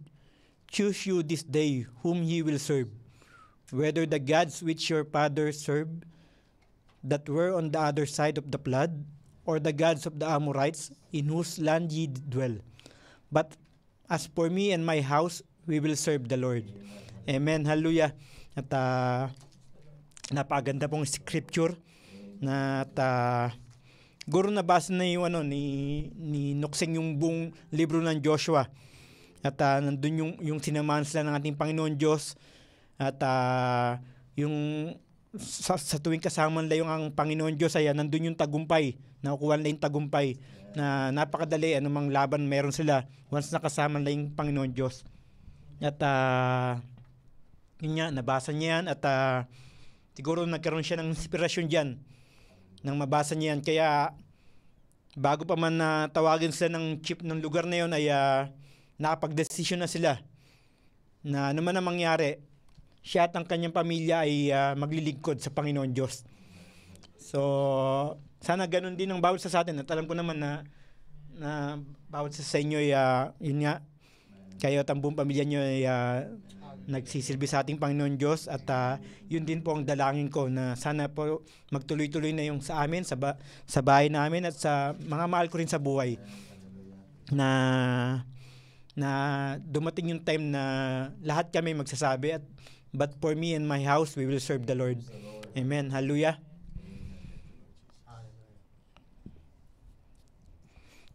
choose you this day whom ye will serve, whether the gods which your fathers served, that were on the other side of the flood, or the gods of the Amorites, in whose land ye dwell. But as for me and my house, we will serve the Lord. Amen. Hallelujah. At napaganda pong scripture na guro nabasa na yung ni Nukseng yung buong libro ng Joshua. At nandun yung sinamahan sila ng ating Panginoon Diyos. At yung sa tuwing kasama nila yung ang Panginoon Diyos, ay nandun yung tagumpay. Nakukuha nila yung tagumpay na napakadali, anumang laban meron sila once nakasama nila yung Panginoon Diyos. At yun nga, nabasa niya yan. At siguro nagkaroon siya ng inspirasyon dyan nang mabasa niya yan. Kaya bago pa man tawagin sila ng chief ng lugar na yun, ay nakapag-desisyon na sila na ano man ang mangyari, siya at ang kanyang pamilya ay maglilingkod sa Panginoon Diyos. So, sana ganun din ang bawat sa atin. At alam ko naman na bawat sa inyo ay yun nga, kayo at ang buong pamilya nyo ay nagsisilbi sa ating Panginoon Diyos. At yun din po ang dalangin ko, na sana po magtuloy-tuloy na yung sa amin, sa bahay namin, at sa mga mahal ko rin sa buhay, na dumating yung time na lahat kami magsasabi, but for me and my house, we will serve the Lord. Amen. Hallelujah.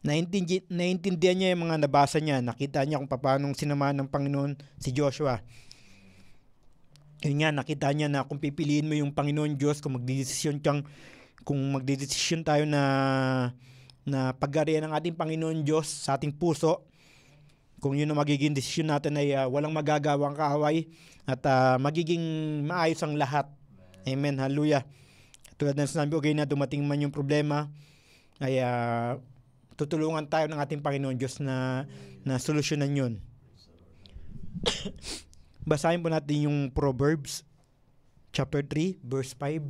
Naintindihan niya yung mga nabasa niya. Nakita niya kung paano sinamahan ng Panginoon si Joshua. Yun nga, nakita niya na kung pipiliin mo yung Panginoon Diyos, kung magdidesisyon tayo na paggarian ng ating Panginoon Diyos sa ating puso, kung yun ang magiging desisyon natin, ay walang magagawang kaaway at magiging maayos ang lahat. Amen. Hallelujah. Tulad ng sinabi ko kayo, na dumating man yung problema, ay tutulungan tayo ng ating Panginoon Diyos na solusyonan yun. Basahin po natin yung Proverbs chapter 3 verse 5.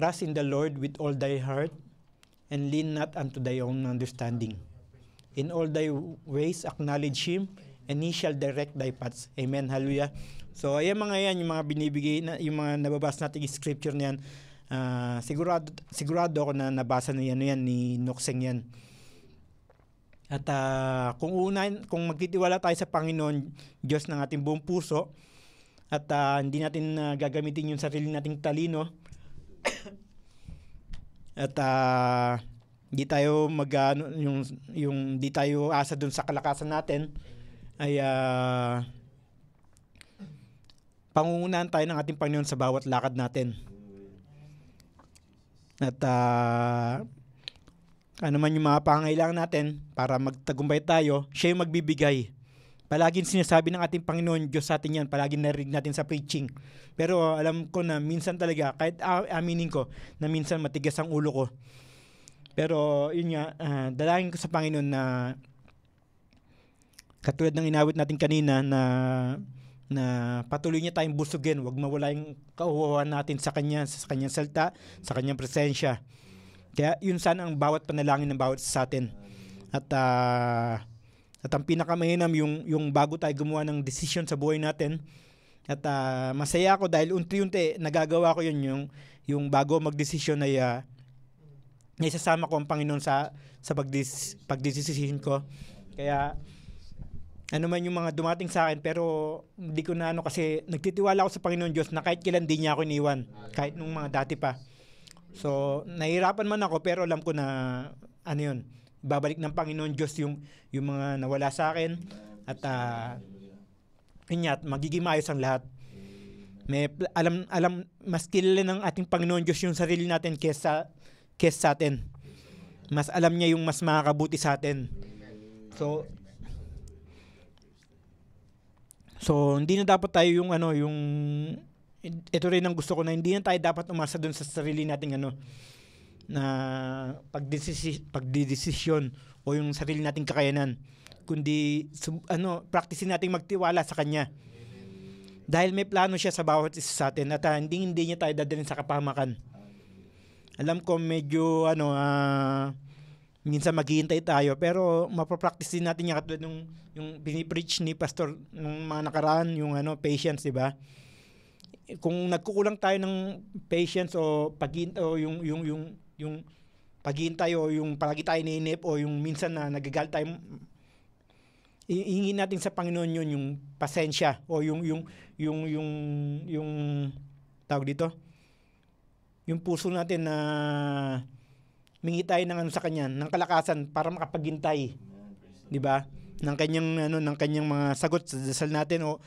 Trust in the Lord with all thy heart, and lean not unto thy own understanding. In all thy ways acknowledge Him, and He shall direct thy paths. Amen. Hallelujah. So, ayan mga yan, yung mga binibigay, yung mga nababasa natin yung scripture na yan, sigurado ako na nabasa na yan ni Nokseng yan. At kung magtitiwala tayo sa Panginoon, Diyos ng ating buong puso, at hindi natin gagamitin yung sarili nating talino, at di tayo yung di tayo asa dun sa kalakasan natin, ay pangungunahan tayo ng ating Panginoon sa bawat lakad natin. At ano man yung mga pangangailangan natin para magtagumpay tayo, siya yung magbibigay. Palaging sinasabi ng ating Panginoon Diyos sa atin yan, palaging narinig natin sa preaching. Pero alam ko na minsan talaga, kahit aminin ko, na minsan matigas ang ulo ko. Pero yun nga, dalangin ko sa Panginoon na katulad ng inawit natin kanina na patuloy niya tayong busugin, wag mawala yung kauhawan natin sa kanyang salita, sa kanyang presensya. Kaya yun sana ang bawat panalangin ng bawat sa atin. At ang pinakamahinam yung bago tayo gumawa ng desisyon sa buhay natin. At masaya ako dahil unti-unti nagagawa ko yun, yung bago magdesisyon ay isasama ko ang Panginoon sa pagdesisyon ko. Kaya ano man yung mga dumating sa akin, pero hindi ko na kasi nagtitiwala ako sa Panginoon Diyos na kahit kailan di niya ako iniwan, kahit nung mga dati pa. So, nahihirapan man ako, pero alam ko na babalik ng Panginoon Diyos yung mga nawala sa akin, at magiging maayos ang lahat. Mas kilala ng ating Panginoon Diyos yung sarili natin kesa sa atin. Mas alam niya yung mas makakabuti sa atin. So hindi na dapat tayo ito rin ang gusto ko, na hindi na tayo dapat umasa doon sa sarili nating na pagdedesisyon o yung sarili nating kakayanan, kundi practicein nating magtiwala sa Kanya. Dahil may plano siya sa bawat isa sa atin, at hindi niya tayo dadalhin sa kapahamakan. Alam ko medyo minsan maghihintay tayo, pero mapapractice din natin katulad yung pinipreach ni pastor ng mga nakaraan, yung patience, di ba? Kung nagkukulang tayo ng patience o yung paghihintay, o yung palagi tayo iniinip, o yung minsan na nagagalit tayo, iingin natin sa Panginoon yun, yung pasensya, o yung tawag dito, yung puso natin na mingi tayo ng sa Kanya, ng kalakasan para makapaghintay, di ba? Ng kanyang mga sagot sa dasal natin, o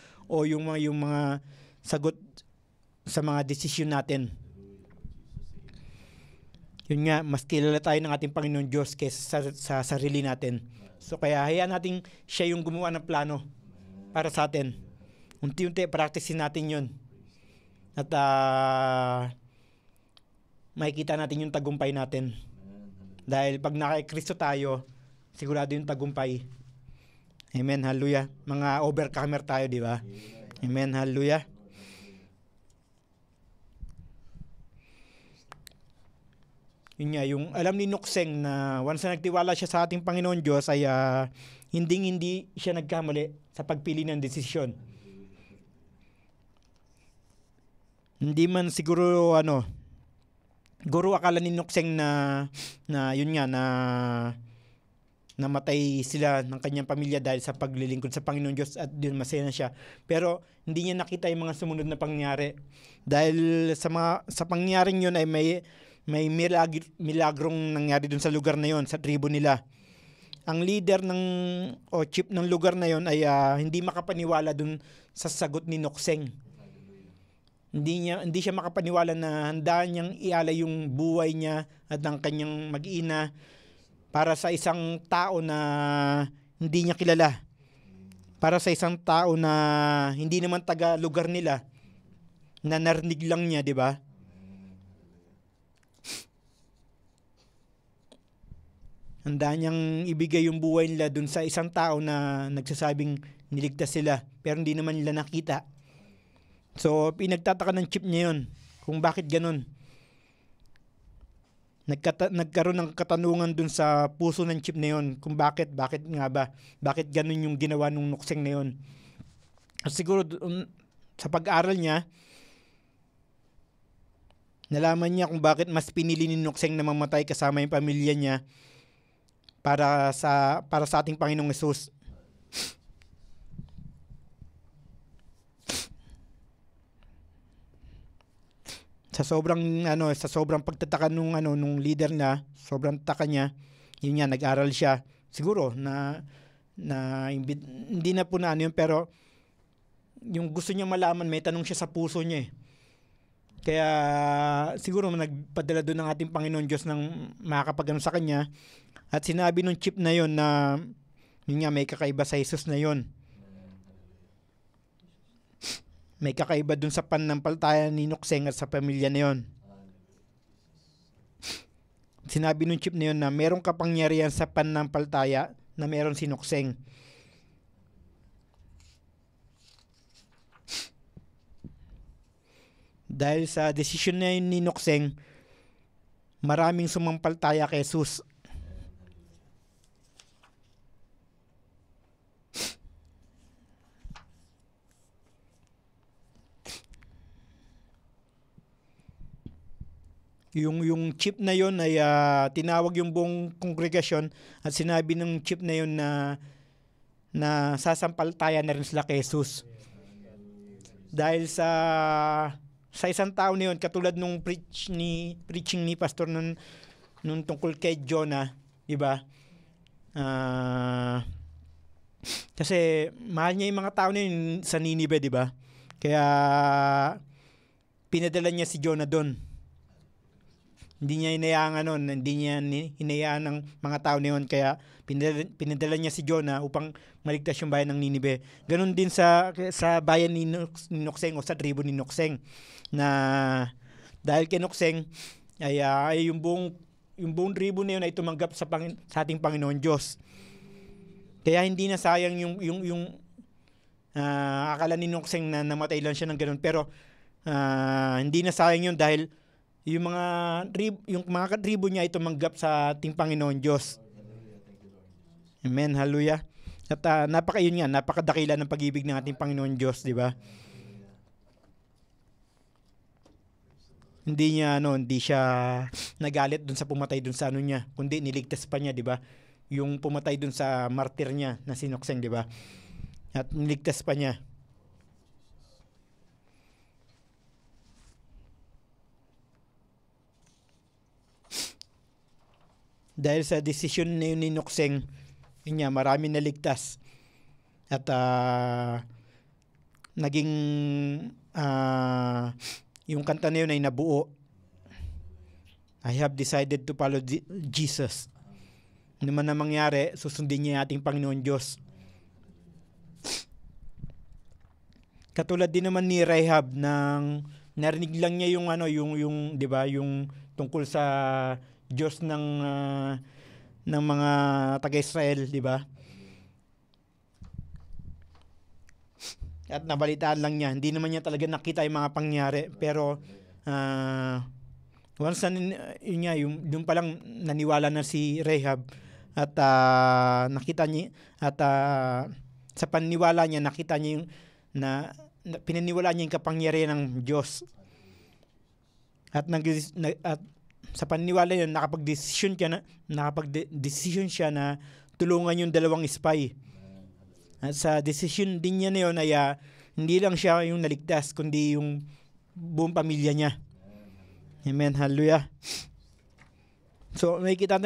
yung mga sagot sa mga desisyon natin. Yun nga, mas kilala tayo ng ating Panginoon Diyos kaysa sa sarili natin. So kaya hayaan natin siya yung gumawa ng plano para sa atin. Unti-unti practicein natin yun. At makikita natin yung tagumpay natin. Dahil pag naka-Kristo tayo, sigurado yung tagumpay. Amen, hallelujah. Mga overcomer tayo, di ba? Amen, hallelujah. Yun nga, yung alam ni Nokseng na once na nagtiwala siya sa ating Panginoon Diyos, ay hindi siya nagkamali sa pagpili ng desisyon. Hindi man siguro guro akala ni Nokseng na yun nga, na namatay sila ng kanyang pamilya dahil sa paglilingkod sa Panginoon Diyos, at yun masaya na siya. Pero hindi niya nakita yung mga sumunod na pangyayari. Dahil sa pangyayaring yun ay may milagrong nangyari dun sa lugar na yon, sa tribo nila. Ang leader o chief ng lugar na yon ay hindi makapaniwala dun sa sagot ni Nokseng. Hindi siya makapaniwala na handa niyang ialay yung buhay niya at ng kanyang mag-ina para sa isang tao na hindi niya kilala. Para sa isang tao na hindi naman taga lugar nila, na narinig lang niya, di ba? Handa niyang ibigay yung buhay nila dun sa isang tao na nagsasabing niligtas sila, pero hindi naman nila nakita. So, pinagtataka ng chief niya yun kung bakit ganun. Nagkaroon ng katanungan dun sa puso ng chip na yun kung bakit nga ba, bakit ganun yung ginawa nung nukseng na yun. At siguro sa pag-aaral niya, nalaman niya kung bakit mas pinili ni nukseng na mamatay kasama yung pamilya niya para sa ating Panginoong Hesus. Sa sobrang pagtataka nung leader na, sobrang taka niya, yun nga, nag-aral siya. Siguro hindi na po na yun, pero yung gusto niya malaman, may tanong siya sa puso niya eh. Kaya siguro nagpadala doon ng ating Panginoon Diyos ng makakapagano sa kanya, at sinabi nung chip na yun na yun nga, may kakaiba sa Jesus na yun. May kakaiba dun sa pananampalataya ni nukseng at sa pamilya na yun. Sinabi nung chip na yun na merong kapangyarihan sa pananampalataya na meron si nukseng. Dahil sa desisyon na yun ni nukseng, maraming sumampalataya kay Jesus. Yung chip na yon ay tinawag yung buong kongregasyon at sinabi ng chip na yon na sasampaltayan na rin sila kay Jesus. Dahil sa isang tao na yun, katulad nung preaching ni pastor nung tungkol kay Jonah, di ba? Kasi mahal niya yung mga tao na yun sa Ninive, di ba? Kaya pinadala niya si Jonah doon. Hindi niya hinayaan ng mga tao na yun, kaya pinadala niya si Jonah upang maligtas yung bayan ng Ninive. Ganon din sa bayan ni Nukseng o sa tribo ni Nukseng, na dahil kay Nukseng ay yung buong tribo na yun ay tumanggap sa ating Panginoon Diyos. Kaya hindi na sayang yung akala ni Nukseng na namatay lang siya ng ganon, pero hindi na sayang yun dahil yung mga tribo niya ay tumanggap sa ating Panginoon Diyos. Amen, hallelujah. At napakadakila ng pag-ibig ng ating Panginoon Diyos, di ba? Hindi siya nagalit dun sa pumatay dun sa niya, kundi niligtas pa niya, di ba? Yung pumatay dun sa martir niya na si Nukseng, di ba? At niligtas pa niya. Dahil sa desisyon na yun ni Nukseng, yun nga, marami naligtas. At naging yung kanta na yun ay nabuo. I have decided to follow Jesus. Ano man na mangyari, susundin niya ating Panginoon Diyos. Katulad din naman ni Rahab, nang narinig lang niya yung 'di ba, yung tungkol sa Diyos ng mga taga-Israel, di ba? At nabalitaan lang niya. Hindi naman niya talaga nakita yung mga pangyari. Pero once yung palang naniwala na si Rahab at nakita niya at sa paniniwala niya nakita niya yung pinaniwala niya yung kapangyarihan ng Diyos. At sa paniniwala yun, nakapag-desisyon siya na tulungan yung dalawang spy. At sa desisyon din niya na yun ay hindi lang siya yung naligtas, kundi yung buong pamilya niya. Amen, hallelujah. So makikita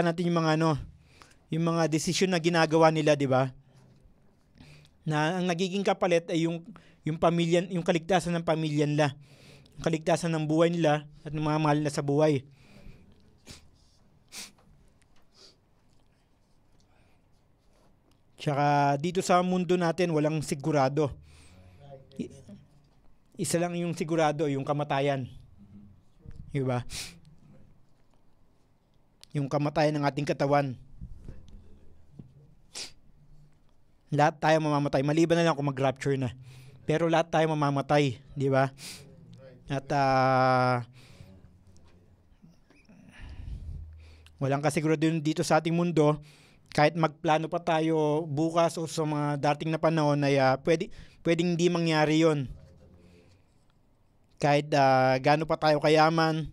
natin yung mga desisyon na ginagawa nila, di ba? Na ang nagiging kapalit ay yung pamilya, yung kaligtasan ng pamilya nila. Kaligtasan ng buhay nila at ng mga mahal na sa buhay. Tsaka dito sa mundo natin walang sigurado. Isa lang yung sigurado, yung kamatayan. Diba? Yung kamatayan ng ating katawan. Lahat tayo mamamatay. Maliban na lang kung mag-rapture na. Pero lahat tayo mamamatay. Di ba? At Walang kasiguraduhan dito sa ating mundo. Kahit magplano pa tayo bukas o sa mga dating na panahon ay pwedeng hindi mangyari yon. Kahit gaano pa tayo kayaman,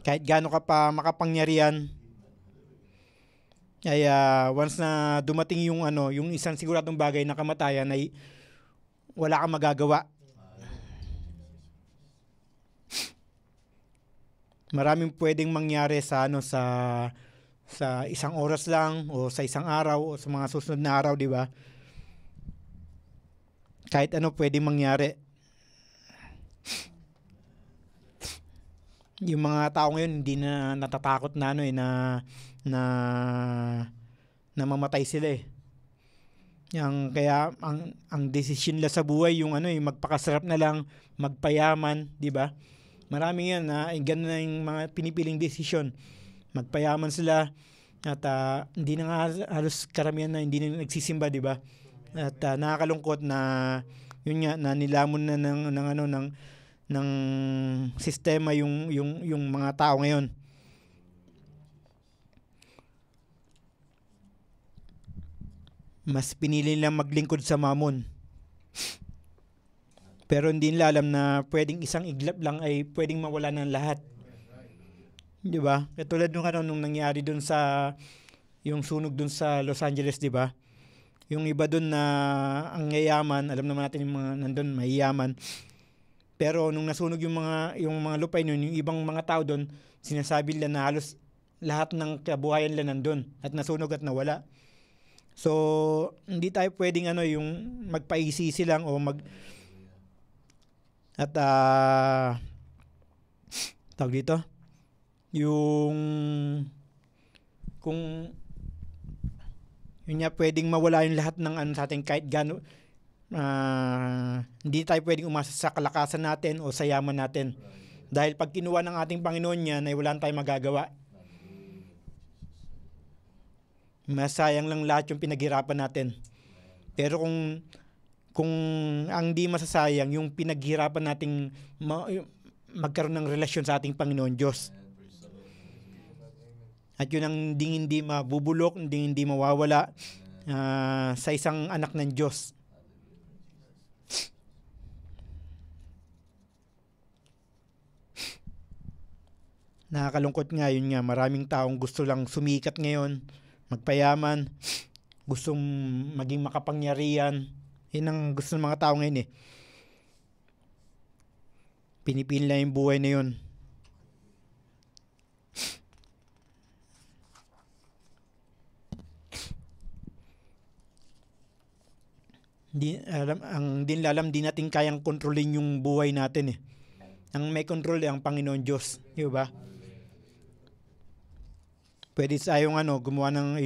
kahit gaano ka pa makapangyarihan, ay once na dumating yung isang siguradong bagay na kamatayan ay wala kang magagawa. Maraming pwedeng mangyari sa isang oras lang o sa isang araw o sa mga susunod na araw, di ba? Kahit ano pwedeng mangyari. Yung mga tao ngayon hindi na natatakot na na mamatay sila eh. Kaya ang desisyon nila sa buhay yung magpakasarap na lang, magpayaman, di ba? Maraming yan ganun na yung mga pinipiling desisyon. Magpayaman sila at hindi na nga halos karamihan na hindi na nagsisimba, di ba? At nakakalungkot na yun nga na nilamon na ng sistema yung mga tao ngayon. Mas pinili nilang maglingkod sa mamon. Pero hindi nila alam na pwedeng isang iglap lang ay pwedeng mawala ng lahat. Di ba? Katulad nung nangyari dun sa yung sunog dun sa Los Angeles, di ba? Yung iba dun na ang yayaman, alam naman natin yung mga nandun mayayaman. Pero nung nasunog yung mga lupay nun, yung ibang mga tao dun, sinasabi nila na halos lahat ng kabuhayan nila nandun at nasunog at nawala. So, hindi tayo pwedeng yung magpaisisi lang o tawag dito, yung kung yun nga pwedeng mawala yung lahat ng sa atin kahit gaano, hindi tayo pwedeng umasa sa kalakasan natin o sa yaman natin. Dahil pag kinuha ng ating Panginoon yan ay wala tayong magagawa. Masayang lang lahat yung pinaghirapan natin. Pero kung ang di masasayang yung pinaghirapan nating magkaroon ng relasyon sa ating Panginoon Diyos. At yun ang hindi mabubulok, hindi mawawala sa isang anak ng Diyos. Nakakalungkot nga, yun nga, maraming taong gusto lang sumikat ngayon, magpayaman, gustong maging makapangyarihan. Yun ang gusto ng mga tao ngayon eh. Pinipili lang yung buhay na yun. Di natin kayang kontrolin yung buhay natin eh. Ang may control ang Panginoon Diyos, di ba? Pwede tayong gumawa ng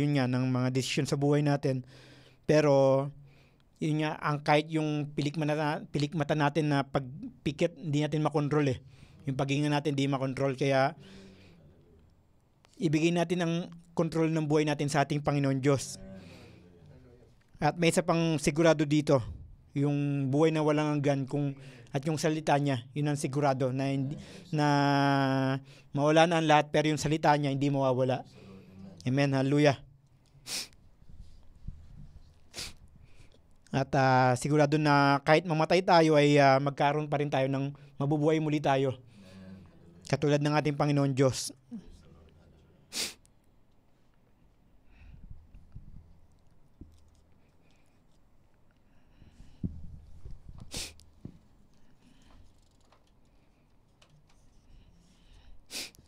mga desisyon sa buhay natin. Pero yun nga, kahit yung pilikmata natin na pagpikit, hindi natin makontrol eh. Yung paghinga natin hindi makontrol. Kaya ibigay natin ang control ng buhay natin sa ating Panginoon Diyos. At may isa pang sigurado dito, yung buhay na walang hanggan at yung salita niya, yun ang sigurado na mawala na ang lahat pero yung salita niya hindi mawawala. Amen, hallelujah. At sigurado na kahit mamatay tayo ay magkaroon pa rin tayo ng mabubuhay muli tayo. Katulad ng ating Panginoon Diyos.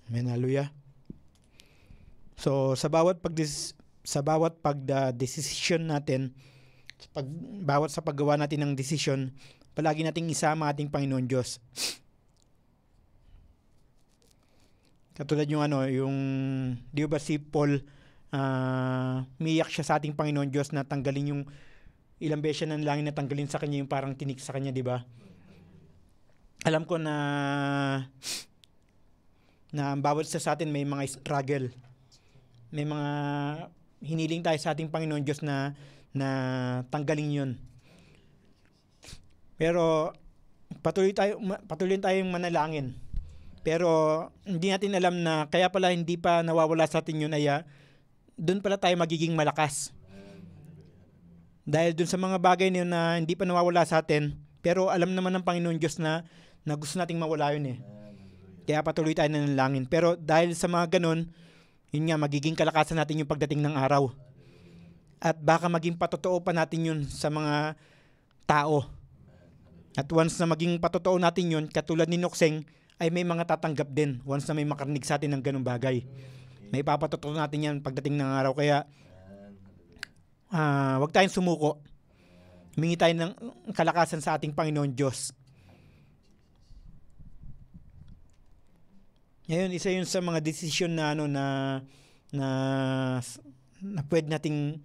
Amen, hallelujah. So sa bawat pagdesisyon natin, bawat sa paggawa natin ng desisyon, palagi nating isama ating Panginoon Diyos. Katulad yung di ba si Paul, umiyak siya sa ating Panginoon Diyos na tanggalin yung ilang beses siya nang langin na tanggalin sa kanya yung parang tinik sa kanya, di ba? Alam ko na bawat sa atin may mga struggle. May mga hiniling tayo sa ating Panginoon Diyos na tanggalin yun. Pero patuloy tayong manalangin. Pero hindi natin alam na kaya pala hindi pa nawawala sa atin yun ay doon pala tayo magiging malakas. Dahil doon sa mga bagay na yun na hindi pa nawawala sa atin, pero alam naman ng Panginoon Diyos na gusto nating mawala yun eh. Kaya patuloy tayo nanalangin. Pero dahil sa mga ganun, yun nga, magiging kalakasan natin yung pagdating ng araw. At baka maging patotoo pa natin yun sa mga tao. At once na maging patotoo natin yun, katulad ni Nokseng, ay may mga tatanggap din once na may makarinig sa atin ng ganung bagay. May papatotoo natin yan pagdating ng araw. Kaya wag tayong sumuko. Humingi tayo ng kalakasan sa ating Panginoon Diyos. Ngayon, isa yun sa mga desisyon na na pwede nating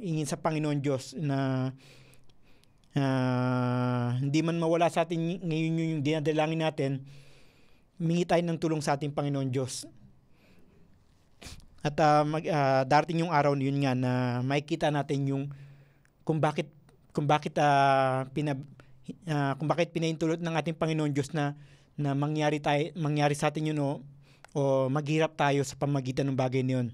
ingin sa Panginoon Diyos na hindi man mawala sa atin ngayon yung dinadalangin natin, humingi tayo ng tulong sa ating Panginoon Diyos. At darating yung araw yun nga na makikita natin yung kung bakit pinaintulot ng ating Panginoon Diyos na mangyari sa atin yun o maghirap tayo sa pamagitan ng bagay na yun.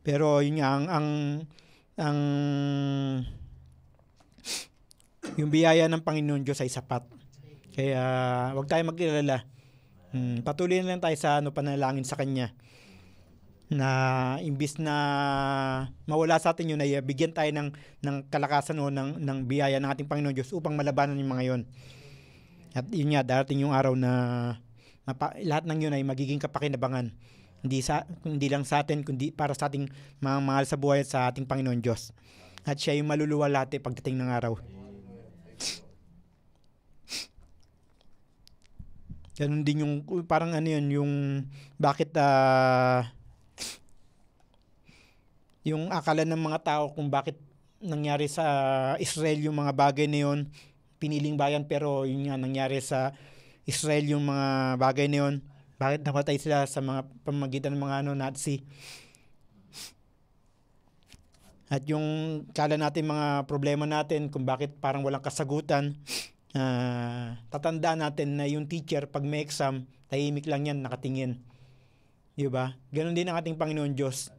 Pero yun nga ang yung biyaya ng Panginoon Diyos ay sapat. Kaya wag tayo mag-alala. Patuloy na lang tayo sa panalangin sa Kanya. Na imbis na mawala sa atin yun ay bigyan tayo ng kalakasan o ng biyaya ng ating Panginoon Diyos upang malabanan yung mga yun. At yun nga, darating yung araw na lahat ng yun ay magiging kapakinabangan. Hindi lang sa atin, kundi para sa ating mga mahal sa buhay at sa ating Panginoon Diyos. At siya yung maluluwalhati pagdating ng araw. Ganun din yung parang yung bakit yung akala ng mga tao kung bakit nangyari sa Israel yung mga bagay na yun, piniling bayan, pero yun nga nangyari sa Israel yung mga bagay na yun. Bakit namatay sila sa mga pamamagitan ng mga Nazi? At yung kala natin mga problema natin kung bakit parang walang kasagutan, tatandaan natin na yung teacher pag may exam, tahimik lang yan, nakatingin. Diba? Ganon din ang ating Panginoon Diyos.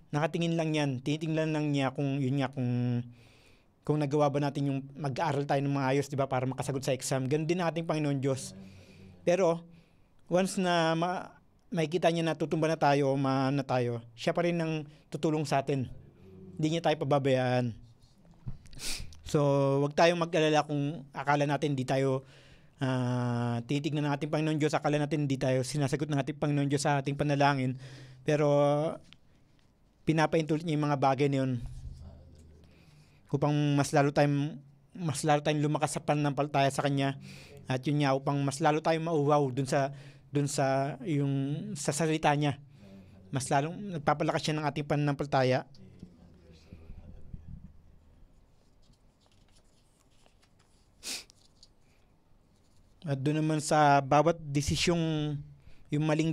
Nakatingin lang yan, tinitingnan lang niya kung nagawa ba natin yung mag-aaral tayo ng maayos, diba, para makasagot sa exam. Ganon din ang ating Panginoon Diyos. Pero once na makikita niya na tutumba na tayo, maana tayo, siya pa rin ang tutulong sa atin. Hindi niya tayo pababayaan. So, wag tayong mag-alala kung akala natin hindi tayo titignan ng ating Panginoon Diyos, akala natin hindi tayo sinasagot ng ating Panginoon Diyos sa ating panalangin. Pero pinapaintulot niya yung mga bagay na yun upang mas lalo tayong lumakas sa pananampalataya sa Kanya. At yun nga, upang mas lalo tayong mauwaw dun sa salita niya. Mas lalong nagpapalakas siya ng ating pananampalataya. At doon naman sa bawat desisyong, yung maling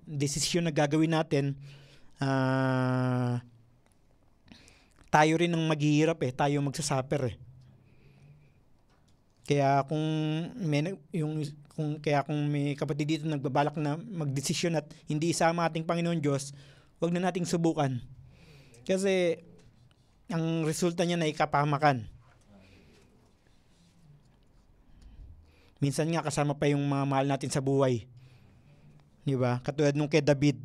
desisyon na gagawin natin, tayo rin ang maghihirap tayo magsasuffer Kaya kung may kapatid dito nagbabalak na magdesisyon at hindi isama ating Panginoon Diyos, wag na nating subukan. Kasi ang resulta niya na kapahamakan. Minsan nga kasama pa yung mga mahal natin sa buhay. 'Di ba? Katulad nung kay David,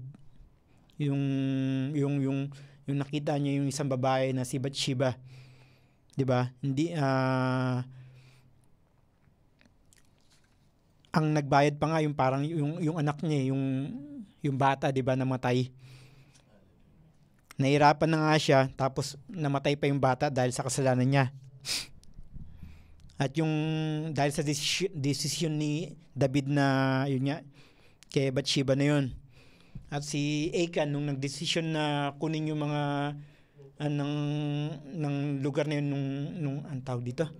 yung nakita niya yung isang babae na si Bathsheba. 'Di ba? Hindi ang nagbayad pa nga yung parang yung anak niya, yung bata, 'di ba, namatay. Nahirapan na nga siya, tapos namatay pa yung bata dahil sa kasalanan niya. At yung dahil sa desisyon ni David na yun nga, kay Bathsheba na yun. At si Achan nung nagdesisyon na kunin yung mga ng lugar na yun nung ang tawag dito.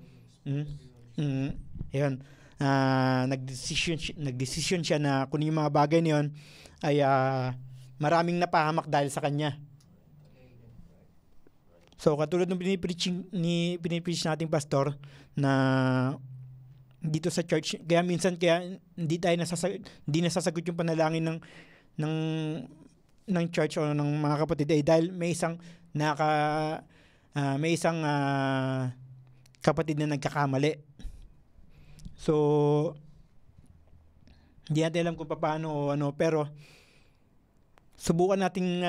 Ayun. Nagdesisyon siya na kunin yung mga bagay na yun, ay maraming napahamak dahil sa kanya. So katulad ng pinipreach nating pastor na dito sa church. Kaya minsan hindi nasasagot yung panalangin ng ng church o ng mga kapatid dahil may isang kapatid na nagkakamali. So hindi natin alam kung paano o ano, pero subukan nating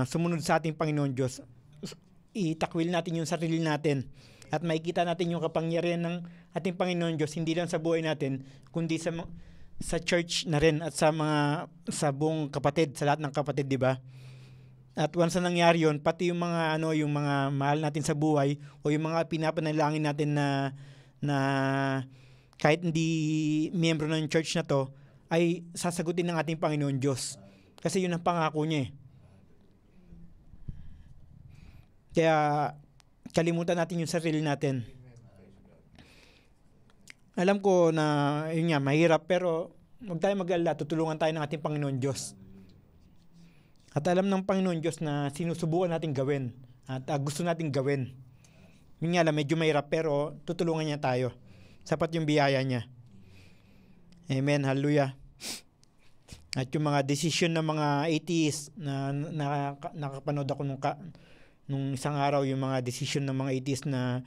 sumunod sa ating Panginoon Diyos. Itakwil natin yung sarili natin at makikita natin yung kapangyarihan ng ating Panginoon Diyos hindi lang sa buhay natin kundi sa church na rin at sa buong kapatid, sa lahat ng kapatid, di ba? At once na nangyari yun, pati yung mga mahal natin sa buhay o yung mga pinapanalangin natin na kahit hindi miyembro ng church na to ay sasagutin ng ating Panginoon Diyos. Kasi yun ang pangako niya eh. Kaya kalimutan natin yung sarili natin. Alam ko na yun nga, mahirap, pero huwag tayo mag-alala, tutulungan tayo ng ating Panginoon Diyos. At alam ng Panginoon Diyos na sinusubukan natin gawin at gusto natin gawin. Yun nga lang, medyo mahirap, pero tutulungan niya tayo. Sapat yung biyaya niya. Amen, hallelujah. At yung mga decision ng mga atheists na nakapanood ako nung isang araw, yung mga decision ng mga atheists na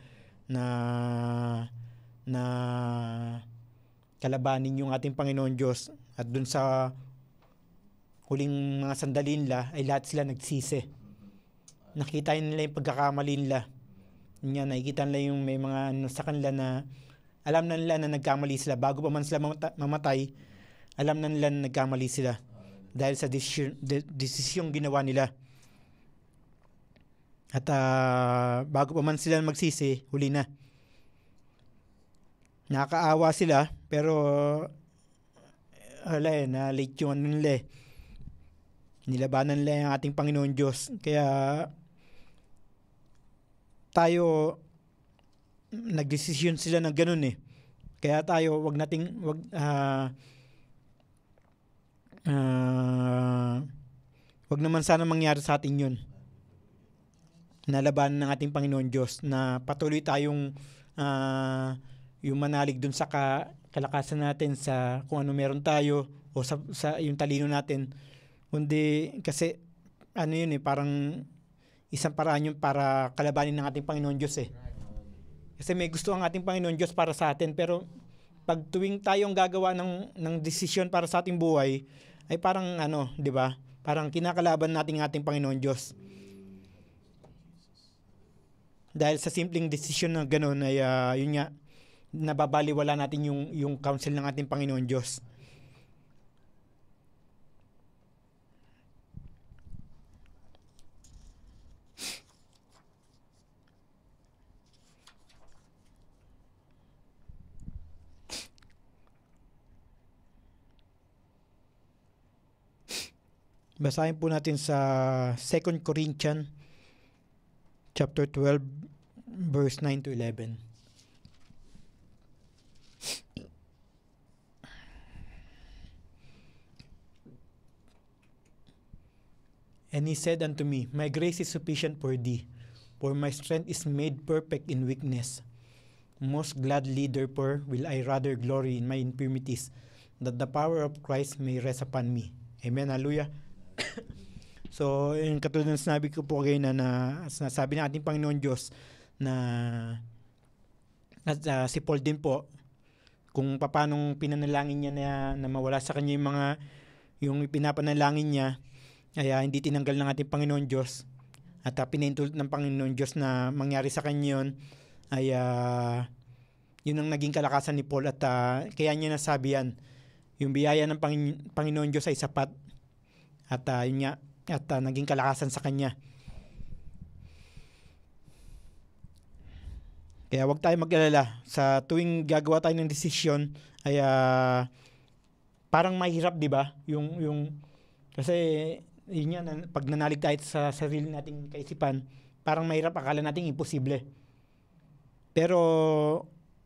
kalabanin yung ating Panginoon Diyos, at dun sa huling mga sandali nila ay lahat sila nagsisi. Nakita nila yung pagkakamali nila. Nakikita nila yung may mga sa kanila na alam na nila na nagkamali sila. Bago pa man sila mamatay, alam na nila na nagkamali sila dahil sa desisyong ginawa nila. At bago pa man sila magsisi, huli na. Nakakaawa sila, pero na late yung nila eh. Nilabanan nila yung ating Panginoon Diyos. Kaya tayo, nagdesisyon sila ng ganun eh. Kaya tayo, wag naman sana mangyari sa atin yun. Nalabanan ng ating Panginoon Diyos na patuloy tayong yung manalig dun sa kalakasan natin sa kung ano meron tayo o sa yung talino natin. Kundi kasi yun eh, parang isang paraan yun para kalabanin ng ating Panginoon Diyos eh. Kasi may gusto ang ating Panginoon Diyos para sa atin, pero pag tuwing tayong gagawa ng desisyon para sa ating buhay, ay parang di ba? Parang kinakalaban natin ang ating Panginoon Diyos. Dahil sa simpleng desisyon na gano'n ay yun nga, nababaliwala natin yung counsel ng ating Panginoon Diyos. Basahin po natin sa 2 Corinthians chapter 12 verse 9 to 11. And he said unto me, My grace is sufficient for thee, for my strength is made perfect in weakness. Most gladly therefore will I rather glory in my infirmities, that the power of Christ may rest upon me. Amen, hallelujah. So, yung katulad ng sinabi ko po kayo na sinasabi ng ating Panginoon Diyos na at si Paul din po, kung paanong pinanalangin niya na mawala sa kanya yung pinapanalangin niya, ay hindi tinanggal ng ating Panginoon Diyos, at pinahintulot ng Panginoon Diyos na mangyari sa kanya yun, ay yun ang naging kalakasan ni Paul, at kaya niya nasabi yan, yung biyaya ng Panginoon Diyos ay sapat, at yun nga, at naging kalakasan sa kanya. Kaya wag tayo mag-alala sa tuwing gagawa tayo ng desisyon ay parang mahirap, di ba? Yung kasi yun yan, pag nanalig tayo sa sarili nating kaisipan, parang mahirap, akala nating imposible. Pero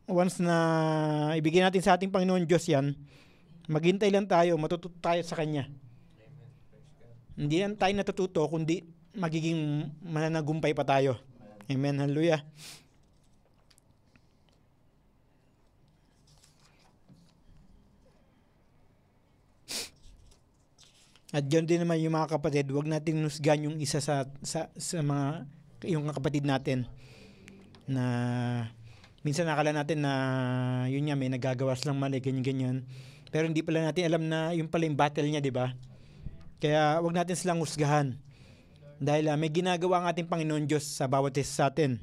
once na ibigay natin sa ating Panginoon Diyos yan, maghintay lang tayo, matututo tayo sa Kanya. Hindi lang tayo natututo, kundi magiging mananagumpay pa tayo. Amen, hallelujah. At ganoon din naman yung mga kapatid, huwag natin nusgan yung isa sa mga yung kapatid natin na minsan nakala natin na yun nga may nagagawa silang mali, ganyan-ganyan. Pero hindi pala natin alam na yun pala yung battle niya, di ba? Kaya wag natin silang husgahan. Dahil may ginagawa ang ating Panginoon Diyos sa bawat isa sa atin.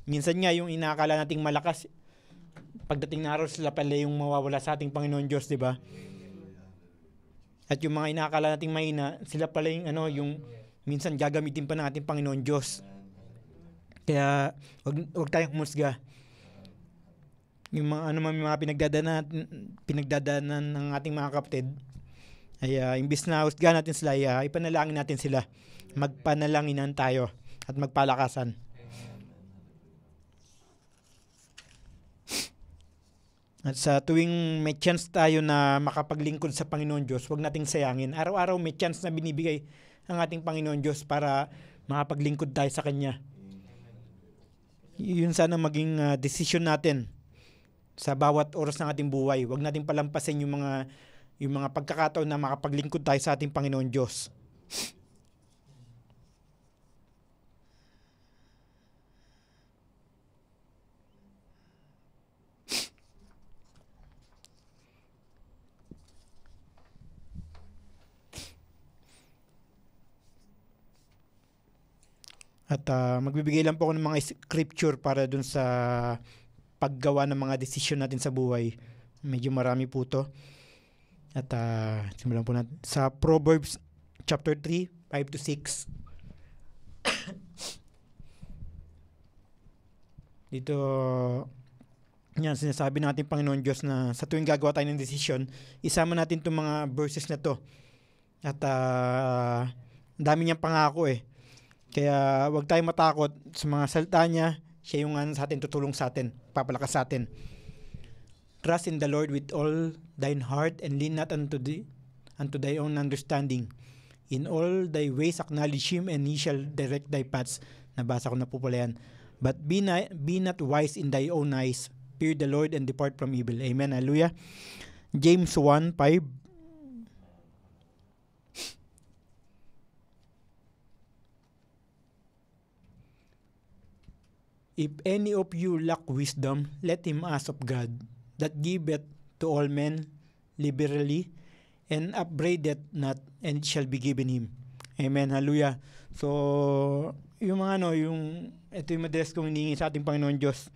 Minsan nga yung inakala nating malakas, pagdating na araw sila pala yung mawawala sa ating Panginoon Diyos, di ba? At yung mga inakala nating mahina, sila pala yung yung minsan gagamitin pa ng ating Panginoon Diyos. Kaya wag tayong humusga. Yung mga mga pinagdadaanan ng ating mga kapatid, ay imbis na husgahan natin sila, ipanalangin natin sila. Magpanalanginan tayo at magpalakasan. At sa tuwing may chance tayo na makapaglingkod sa Panginoon Diyos, huwag nating sayangin. Araw-araw may chance na binibigay ang ating Panginoon Diyos para makapaglingkod tayo sa Kanya. Yun sana maging desisyon natin sa bawat oras ng ating buhay. Huwag nating palampasin yung mga pagkakataon na makapaglingkod tayo sa ating Panginoon Diyos. At magbibigay lang po ako ng mga scripture para dun sa paggawa ng mga desisyon natin sa buhay. Medyo marami po to. At simulan po natin. Sa Proverbs chapter 3, 5-6. Dito, yan, sinasabi ng ating Panginoon Diyos na sa tuwing gagawa tayo ng desisyon, isama natin itong mga verses na to. At dami niyang pangako eh. Kaya wag tayong matakot sa mga salita niya. Siya yung sa atin, tutulong sa atin, papalakas sa atin. Trust in the Lord with all thine heart and lean not unto thy own understanding. In all thy ways acknowledge Him and He shall direct thy paths. Nabasa ko na po pala yan. But be not wise in thy own eyes. Fear the Lord and depart from evil. Amen. Hallelujah. James 1:5. If any of you lack wisdom, let him ask of God, that giveth to all men liberally, and upbraideth not, and it shall be given him. Amen. Hallelujah. So, yung ito yung madalas kong hinihingi sa ating Panginoon Diyos.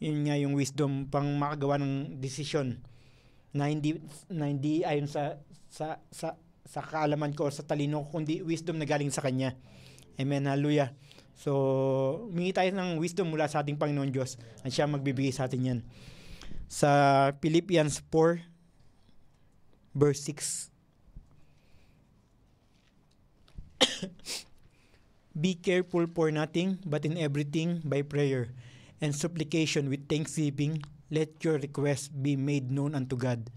Yun nga yung wisdom pang makagawa ng desisyon na hindi ayon sa kaalaman ko o sa talino ko, kundi wisdom na galing sa Kanya. Amen. Hallelujah. So, humingi tayo ng wisdom mula sa ating Panginoon Diyos at siya magbibigay sa atin yan. Sa Philippians 4, verse 6. Be careful for nothing, but in everything by prayer and supplication with thanksgiving, let your requests be made known unto God.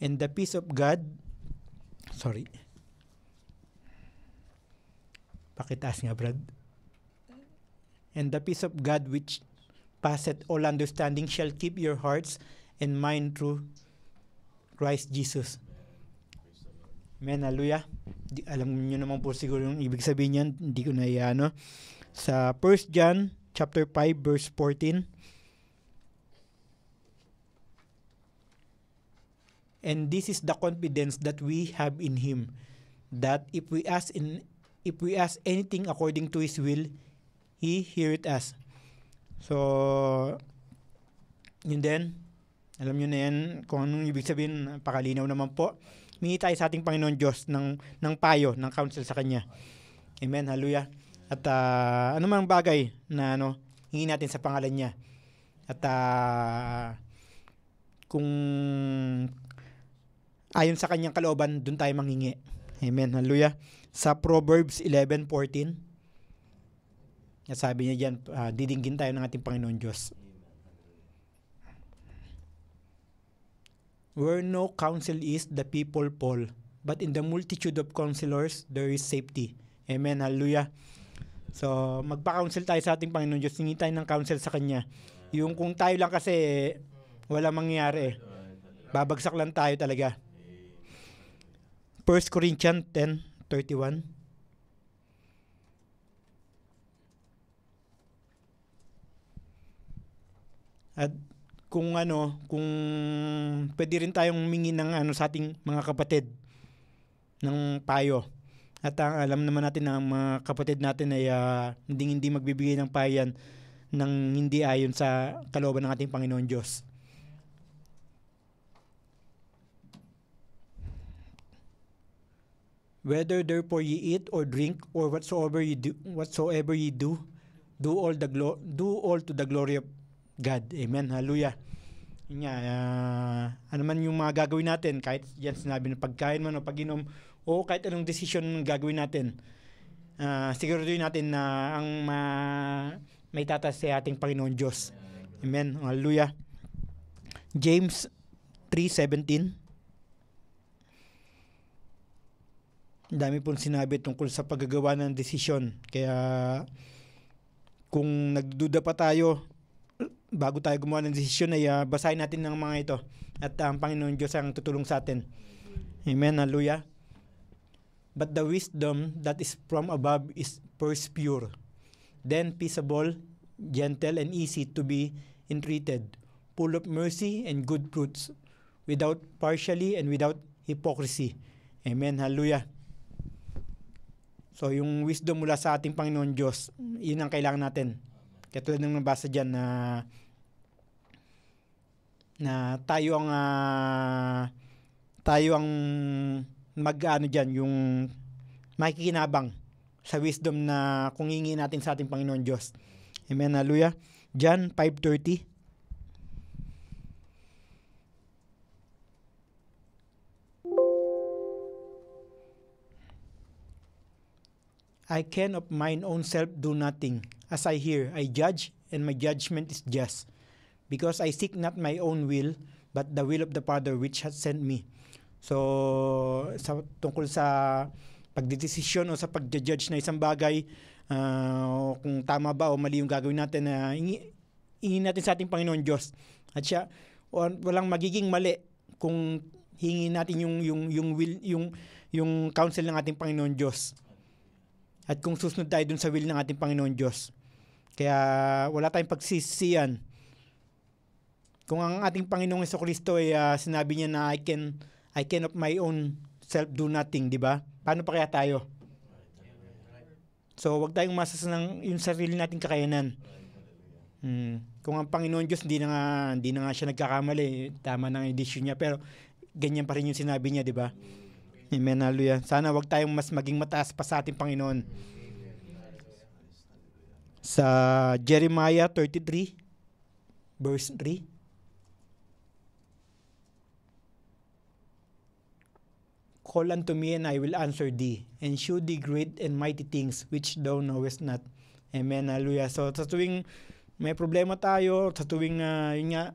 And the peace of God, pakitaas nga, Brad. And the peace of God which passeth all understanding shall keep your hearts and mind through Christ Jesus. Amen, hallelujah. Alam niyo naman po siguro yung ibig sabihin niyan, hindi ko na iano. Sa 1 John chapter 5 verse 14. And this is the confidence that we have in Him, that if we ask anything according to His will, He heareth us. So, yun din. Alam nyo na yan kung anong ibig sabihin, pakalinaw naman po. Mingi tayo sa ating Panginoon Diyos ng payo, ng counsel sa Kanya. Amen, hallelujah. At anumang bagay na hingi natin sa pangalan niya. At kung ayon sa Kanyang kalooban, dun tayo manghingi. Amen, hallelujah. Sa Proverbs 11:14, sabi niya dyan, didinggin tayo ng ating Panginoon Diyos. Where no counsel is, the people fall. But in the multitude of counselors, there is safety. Amen. Hallelujah. So, magpa-counsel tayo sa ating Panginoon Diyos. Hingi tayo ng counsel sa Kanya. Yung kung tayo lang kasi, wala mangyayari. Babagsak lang tayo talaga. 1 Corinthians 10:31. At kung pwede rin tayong humingi ng sa ating mga kapatid ng payo. At alam naman natin na ang mga kapatid natin ay hindi magbibigay ng payan ng hindi ayon sa kalooban ng ating Panginoon Diyos. Whether therefore ye eat or drink or whatsoever ye do, do all to the glory of God. Amen. Hallelujah. Yun nga, ano man yung mga gagawin natin, kahit yan sinabi ng pagkain man o pag-inom, o kahit anong desisyon gagawin natin, siguraduhin natin na ang may tatas sa ating Panginoon Diyos. Amen. Hallelujah. James 3:17. Dami pong sinabi tungkol sa paggagawa ng desisyon. Kaya kung nagduda pa tayo, bago tayo gumawa ng desisyon ay basahin natin ng mga ito. At ang Panginoon Diyos ang tutulong sa atin. Amen. Hallelujah. But the wisdom that is from above is first pure, then peaceable, gentle, and easy to be entreated, full of mercy and good fruits, without partiality and without hypocrisy. Amen. Hallelujah. So yung wisdom mula sa ating Panginoon Diyos, yun ang kailangan natin. Katulad ng nabasa dyan na tayo ang dyan, yung makikinabang sa wisdom na kung hingin natin sa ating Panginoon Diyos. Amen. Hallelujah. John 5:30. I can of mine own self do nothing. As I hear, I judge, and my judgment is just. Because I seek not my own will, but the will of the Father which has sent me. So, tungkol sa pagdedesisyon o sa pagjudge na isang bagay, kung tama ba o mali yung gagawin natin, hingin natin sa ating Panginoon Diyos. At siya, walang magiging mali kung hingin natin yung will, yung counsel ng ating Panginoon Diyos. At kung susunod tayo dun sa will ng ating Panginoon Diyos. Kaya wala tayong pagsisisiyan. Kung ang ating Panginoong Jesucristo ay sinabi niya na I can of my own self do nothing, di ba? Paano pa kaya tayo? So, wag tayong masas ng yung sarili nating kakayanan. Kung ang Panginoon Diyos hindi na nga siya nagkakamali, tama na ang edisyon niya, pero ganyan pa rin yung sinabi niya, di ba? Amen. Hallelujah. Sana wag tayong mas maging mataas pa sa ating Panginoon. Sa Jeremiah 33 verse 3. Call unto me and I will answer thee, and shew thee great and mighty things which thou knowest not. Amen. Hallelujah. So sa tuwing may problema tayo, sa tuwing yun nga,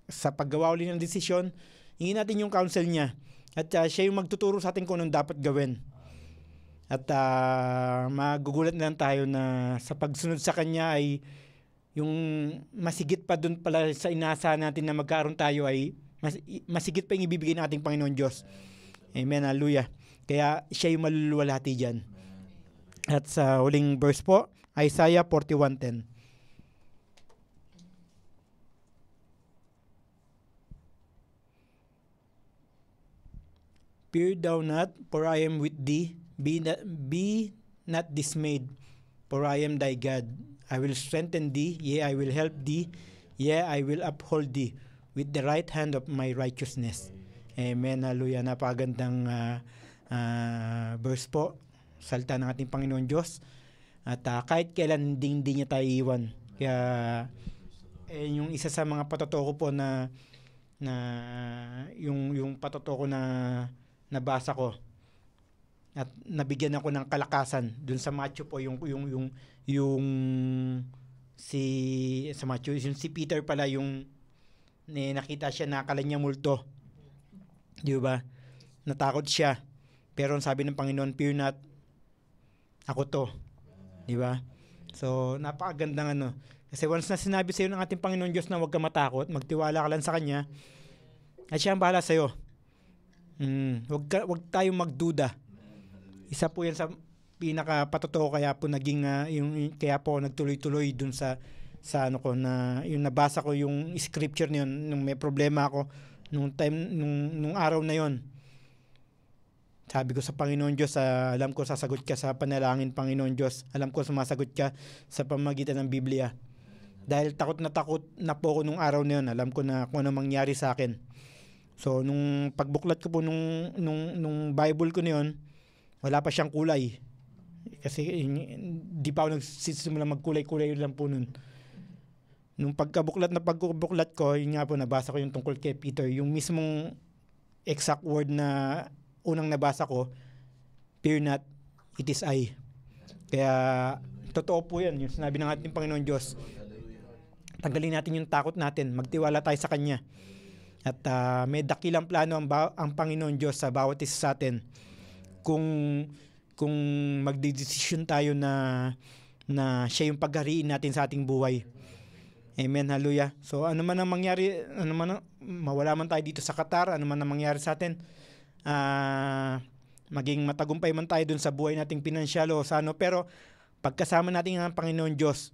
sa paggawa ulit ng desisyon, hingin natin yung counsel niya. At siya yung magtuturo sa atin kung anong dapat gawin. At magugulat na lang tayo na sa pagsunod sa Kanya ay yung masigit pa dun pala sa inaasahan natin na magkaroon tayo ay masigit pa yung ibibigay ng ating Panginoon Diyos. Amen. Hallelujah. Kaya siya yung maluluwalhati dyan. At sa huling verse po, Isaiah 41:10. Fear thou not, for I am with thee. Be not dismayed, for I am thy God. I will strengthen thee, yea, I will help thee, yea, I will uphold thee with the right hand of my righteousness. Amen. Hallelujah. Napakagandang verse po. Salita ng ating Panginoon Diyos. At kahit kailan hindi niya tayo iwan. Kaya yung isa sa mga patotoo ko po na yung patotoo ko na nabasa ko at nabigyan ako ng kalakasan dun sa Matthew po yung sa Matthew yung si Peter pala yung nakita siya na akala niya multo, di ba? Natakot siya, pero ang sabi ng Panginoon, fear not, ako to, di ba? So napakagandang kasi once na sinabi sa iyo ng ating Panginoon Diyos na huwag ka matakot, magtiwala ka lang sa Kanya at siya ang bahala sa iyo. Wag tayong magduda. Isa po yan sa pinakapatotoo kaya po naging kaya po nagtuloy-tuloy dun sa ano ko na yung nabasa ko yung scripture na yun nung may problema ako nung araw na yon. Sabi ko sa Panginoon Diyos, alam ko sasagot ka sa panalangin, Panginoon Diyos. Alam ko sumasagot ka sa pamamagitan ng Biblia. Dahil takot na po ako nung araw na yun. Alam ko na kung ano mangyari sa akin. So, nung pagbuklat ko po nung Bible ko na yun, wala pa siyang kulay. Kasi di pa ako nagsisimula magkulay-kulay lang po nun. Nung pagkabuklat ko, yun nga po, nabasa ko yung tungkol kay Peter. Yung mismong exact word na unang nabasa ko, fear not, it is I. Kaya, totoo po yan. Yung sinabi ng ating Panginoon Diyos, tanggalin natin yung takot natin. Magtiwala tayo sa Kanya. At may dakilang plano ang Panginoon Diyos sa bawat isa sa atin. Kung magdedesisyon tayo na siya yung paghariin natin sa ating buhay. Amen, hallelujah. So ano man ang mangyari, mawala man tayo dito sa Qatar, ano man ang mangyari sa atin, maging matagumpay man tayo dun sa buhay nating pinansyal o sa ano, pero pagkasama natin ang Panginoon Diyos,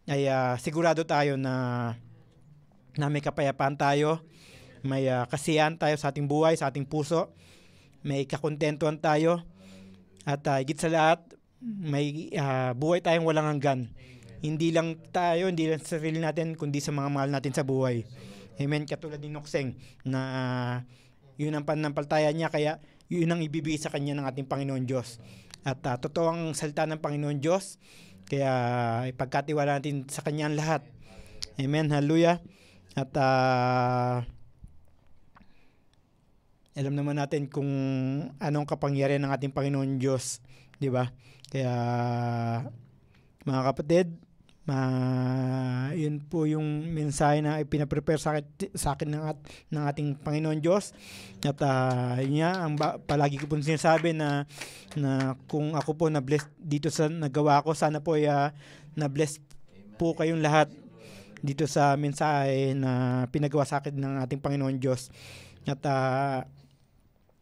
ay sigurado tayo na may kapayapaan tayo, may kasiyahan tayo sa ating buhay, sa ating puso, may kakontentuhan tayo, at higit sa lahat, may buhay tayong walang hanggan. Hindi lang sa sarili natin, kundi sa mga mahal natin sa buhay. Amen. Katulad ni Nokseng na yun ang pananampalataya niya, kaya yun ang ibibigay sa kanya ng ating Panginoon Diyos. At totoo ang salita ng Panginoon Diyos, kaya ipagkatiwala natin sa kanya ang lahat. Amen. Hallelujah. At alam naman natin kung anong kapangyarihan ng ating Panginoon Diyos, di ba? Kaya mga kapatid, yun po yung mensahe na ipinaprepare sa akin ng ating Panginoon Diyos. At yun nga, palagi ko po sinasabi na kung ako po na-bless dito sa nagawa ko, sana po na-bless po kayong lahat dito sa mensahe na pinagawa sa akin ng ating Panginoon Diyos. At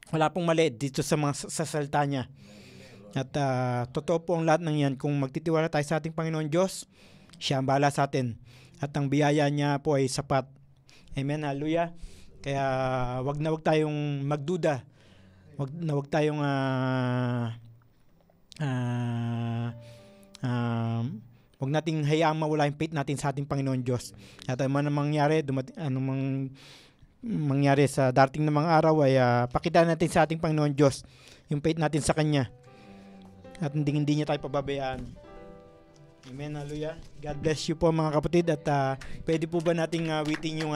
wala pong mali dito sa mga sasalita niya. At totoo po ang lahat ng yan. Kung magtitiwala tayo sa ating Panginoon Diyos, siya ang bahala sa atin. At ang biyaya niya po ay sapat. Amen, hallelujah. Kaya wag tayong magduda. Wag tayong wag nating hayaang mawala yung faith natin sa ating Panginoon Diyos. At ano man mangyari, mangyari sa darating na mga araw ay pakita natin sa ating Panginoon Diyos yung faith natin sa Kanya. At hindi niya tayo pababayaan. Amen, hallelujah. God bless you po mga kapatid. At pwede po ba nating awitin yung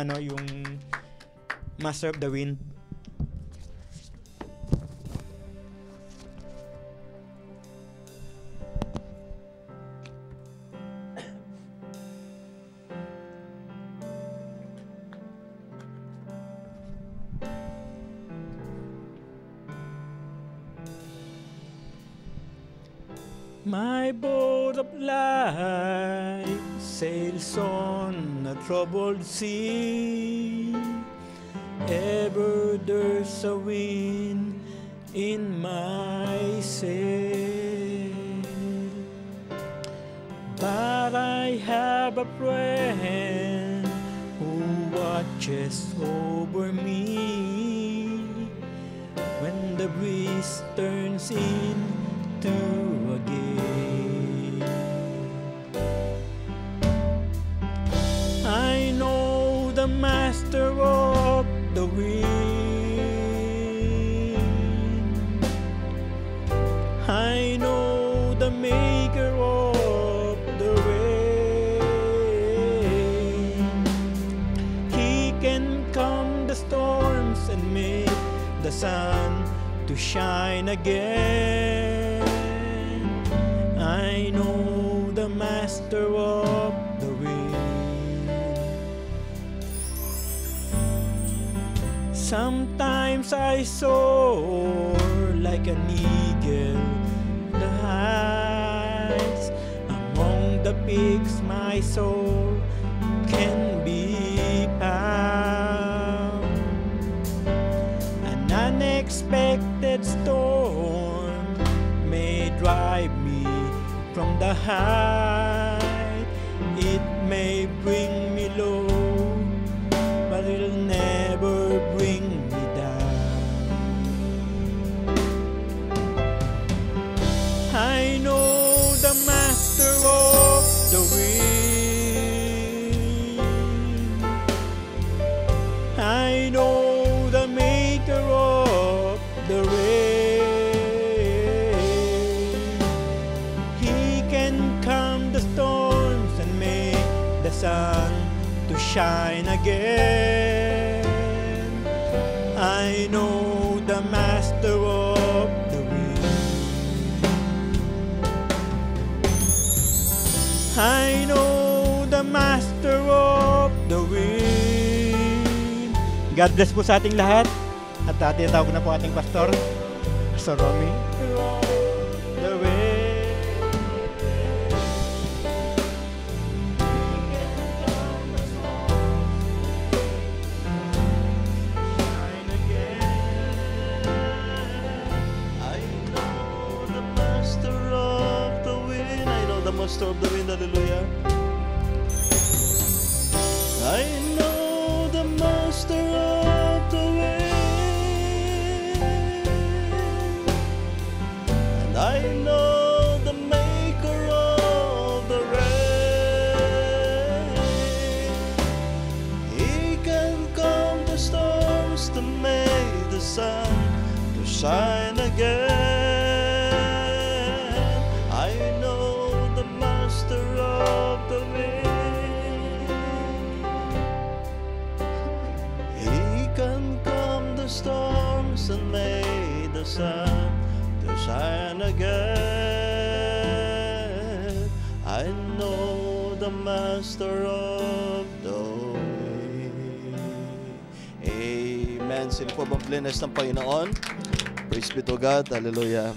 Master of the Wind? My boat of life sails on a troubled sea. Ever there's a wind in my sail, but I have a friend who watches over me when the breeze turns into a gale. I know the master of the wind, I know the maker of the rain. He can calm the storms and make the sun to shine again. I know the master of the wind. Sometimes I soar like an eagle in the heights. Among the peaks my soul can be found. And unexpected storm may drive me from the height. It may bring me low, but it'll never bring me down. I know the master of the wind. I know the maker of the rain. He can calm the storms and make the sun to shine again. I know the master of the wind. I know the master of the wind. God bless po sa ating lahat. At tinatawag na po ating pastor, Pastor Romy. The wind. Shine again. I know the master of the wind. I know the master of the wind. Hallelujah. I know the master of the wind. And I know the maker of the rain. He can calm the storms to make the sun to shine again. I know the master of the wind. He can calm the storms and make the sun to shine again. I know the master of the wind. Amen. Sino po bang blessed ng Panginoon? Praise be to God. Hallelujah.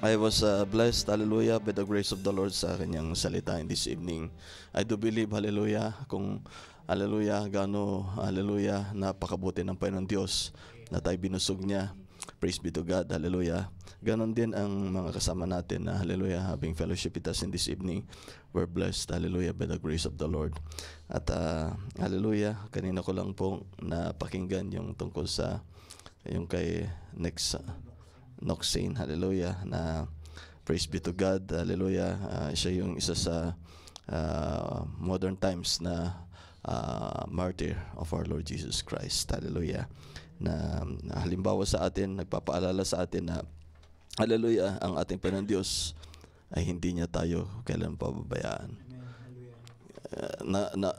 I was blessed, hallelujah, by the grace of the Lord sa kanyang salita in this evening. I do believe, hallelujah, kung, hallelujah, gaano, hallelujah, napakabuti ng Panginoon Diyos na tayo binusog niya. Praise be to God, hallelujah. Ganon din ang mga kasama natin na, hallelujah, having fellowship with us in this evening. We're blessed, hallelujah, by the grace of the Lord. At, hallelujah, kanina ko lang pong napakinggan yung tungkol sa, yung kay Noxane, hallelujah, na praise be to God, hallelujah, siya yung isa sa modern times na martyr of our Lord Jesus Christ, hallelujah, na halimbawa sa atin, nagpapaalala sa atin na, hallelujah, ang ating Panginoon Diyos ay hindi niya tayo kailan pababayaan.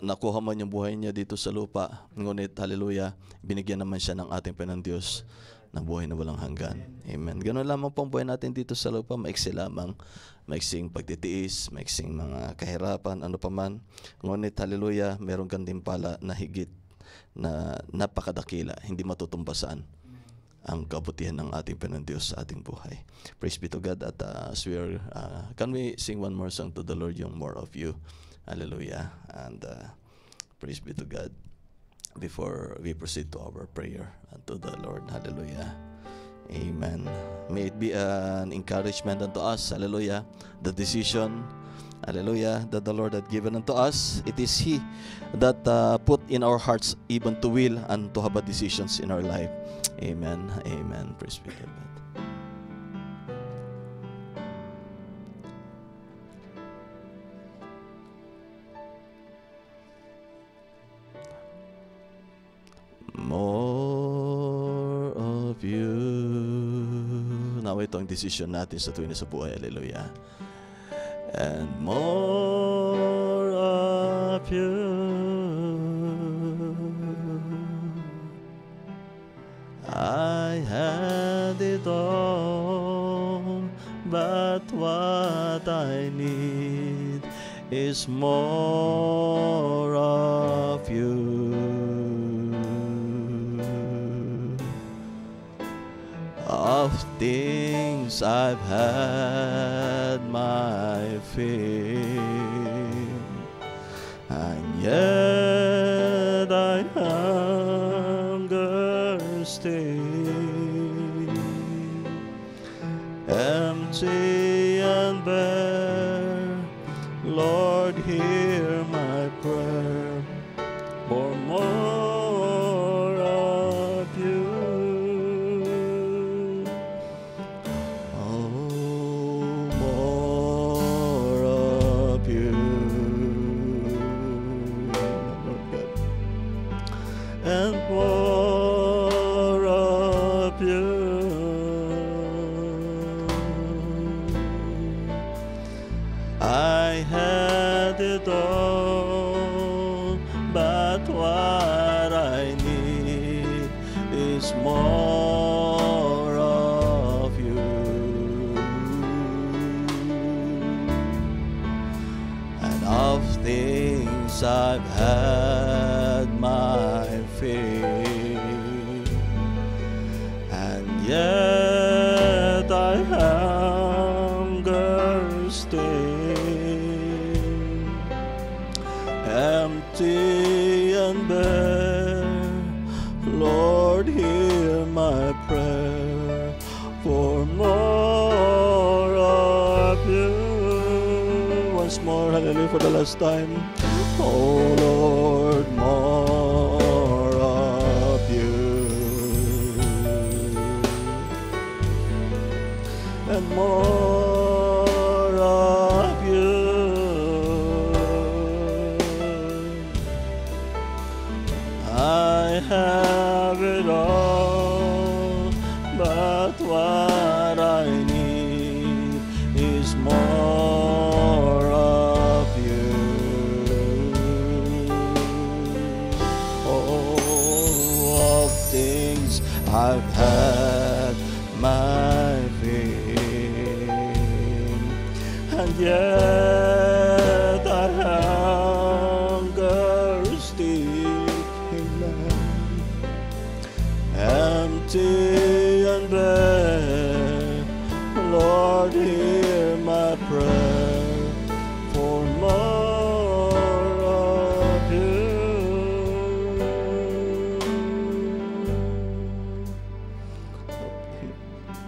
Nakuha man yung buhay niya dito sa lupa, ngunit, hallelujah, binigyan naman siya ng ating Panginoon Diyos na buhay na walang hanggan. Amen. Ganun lamang pong buhay natin dito sa lupa, maiksi lamang, maiksing pagtitiis, maiksing mga kahirapan, ano pa man. Ngunit, hallelujah, meron gantimpala na higit na napakadakila, hindi matutumbasan ang kabutihan ng ating Panginoon Diyos sa ating buhay. Praise be to God. At as we are, can we sing one more song to the Lord, yung More of You? Hallelujah. And praise be to God. Before we proceed to our prayer unto the Lord. Hallelujah. Amen. May it be an encouragement unto us. Hallelujah. The decision, hallelujah, that the Lord had given unto us. It is He that put in our hearts even to will and to have a decisions in our life. Amen. Amen. Praise be to God. More of You. Now ito ang decision natin sa tuwing sa buhay. Hallelujah. And more of You. I had it all, but what I need is more of You. Of things I've had my fill, and yet I hunger still. I had it all, but what I need is more of you. And of things I've had my fill, and yet I hunger still, empty and bare. Lord, hear my prayer for more of you. Once more, hallelujah, for the last time. Oh Lord, more of you, and more of you. I have it all, but what I need is more of you. Oh, of things I've had my fill, and yet I hunger still, empty and bare. Lord, hear my prayer for more of you.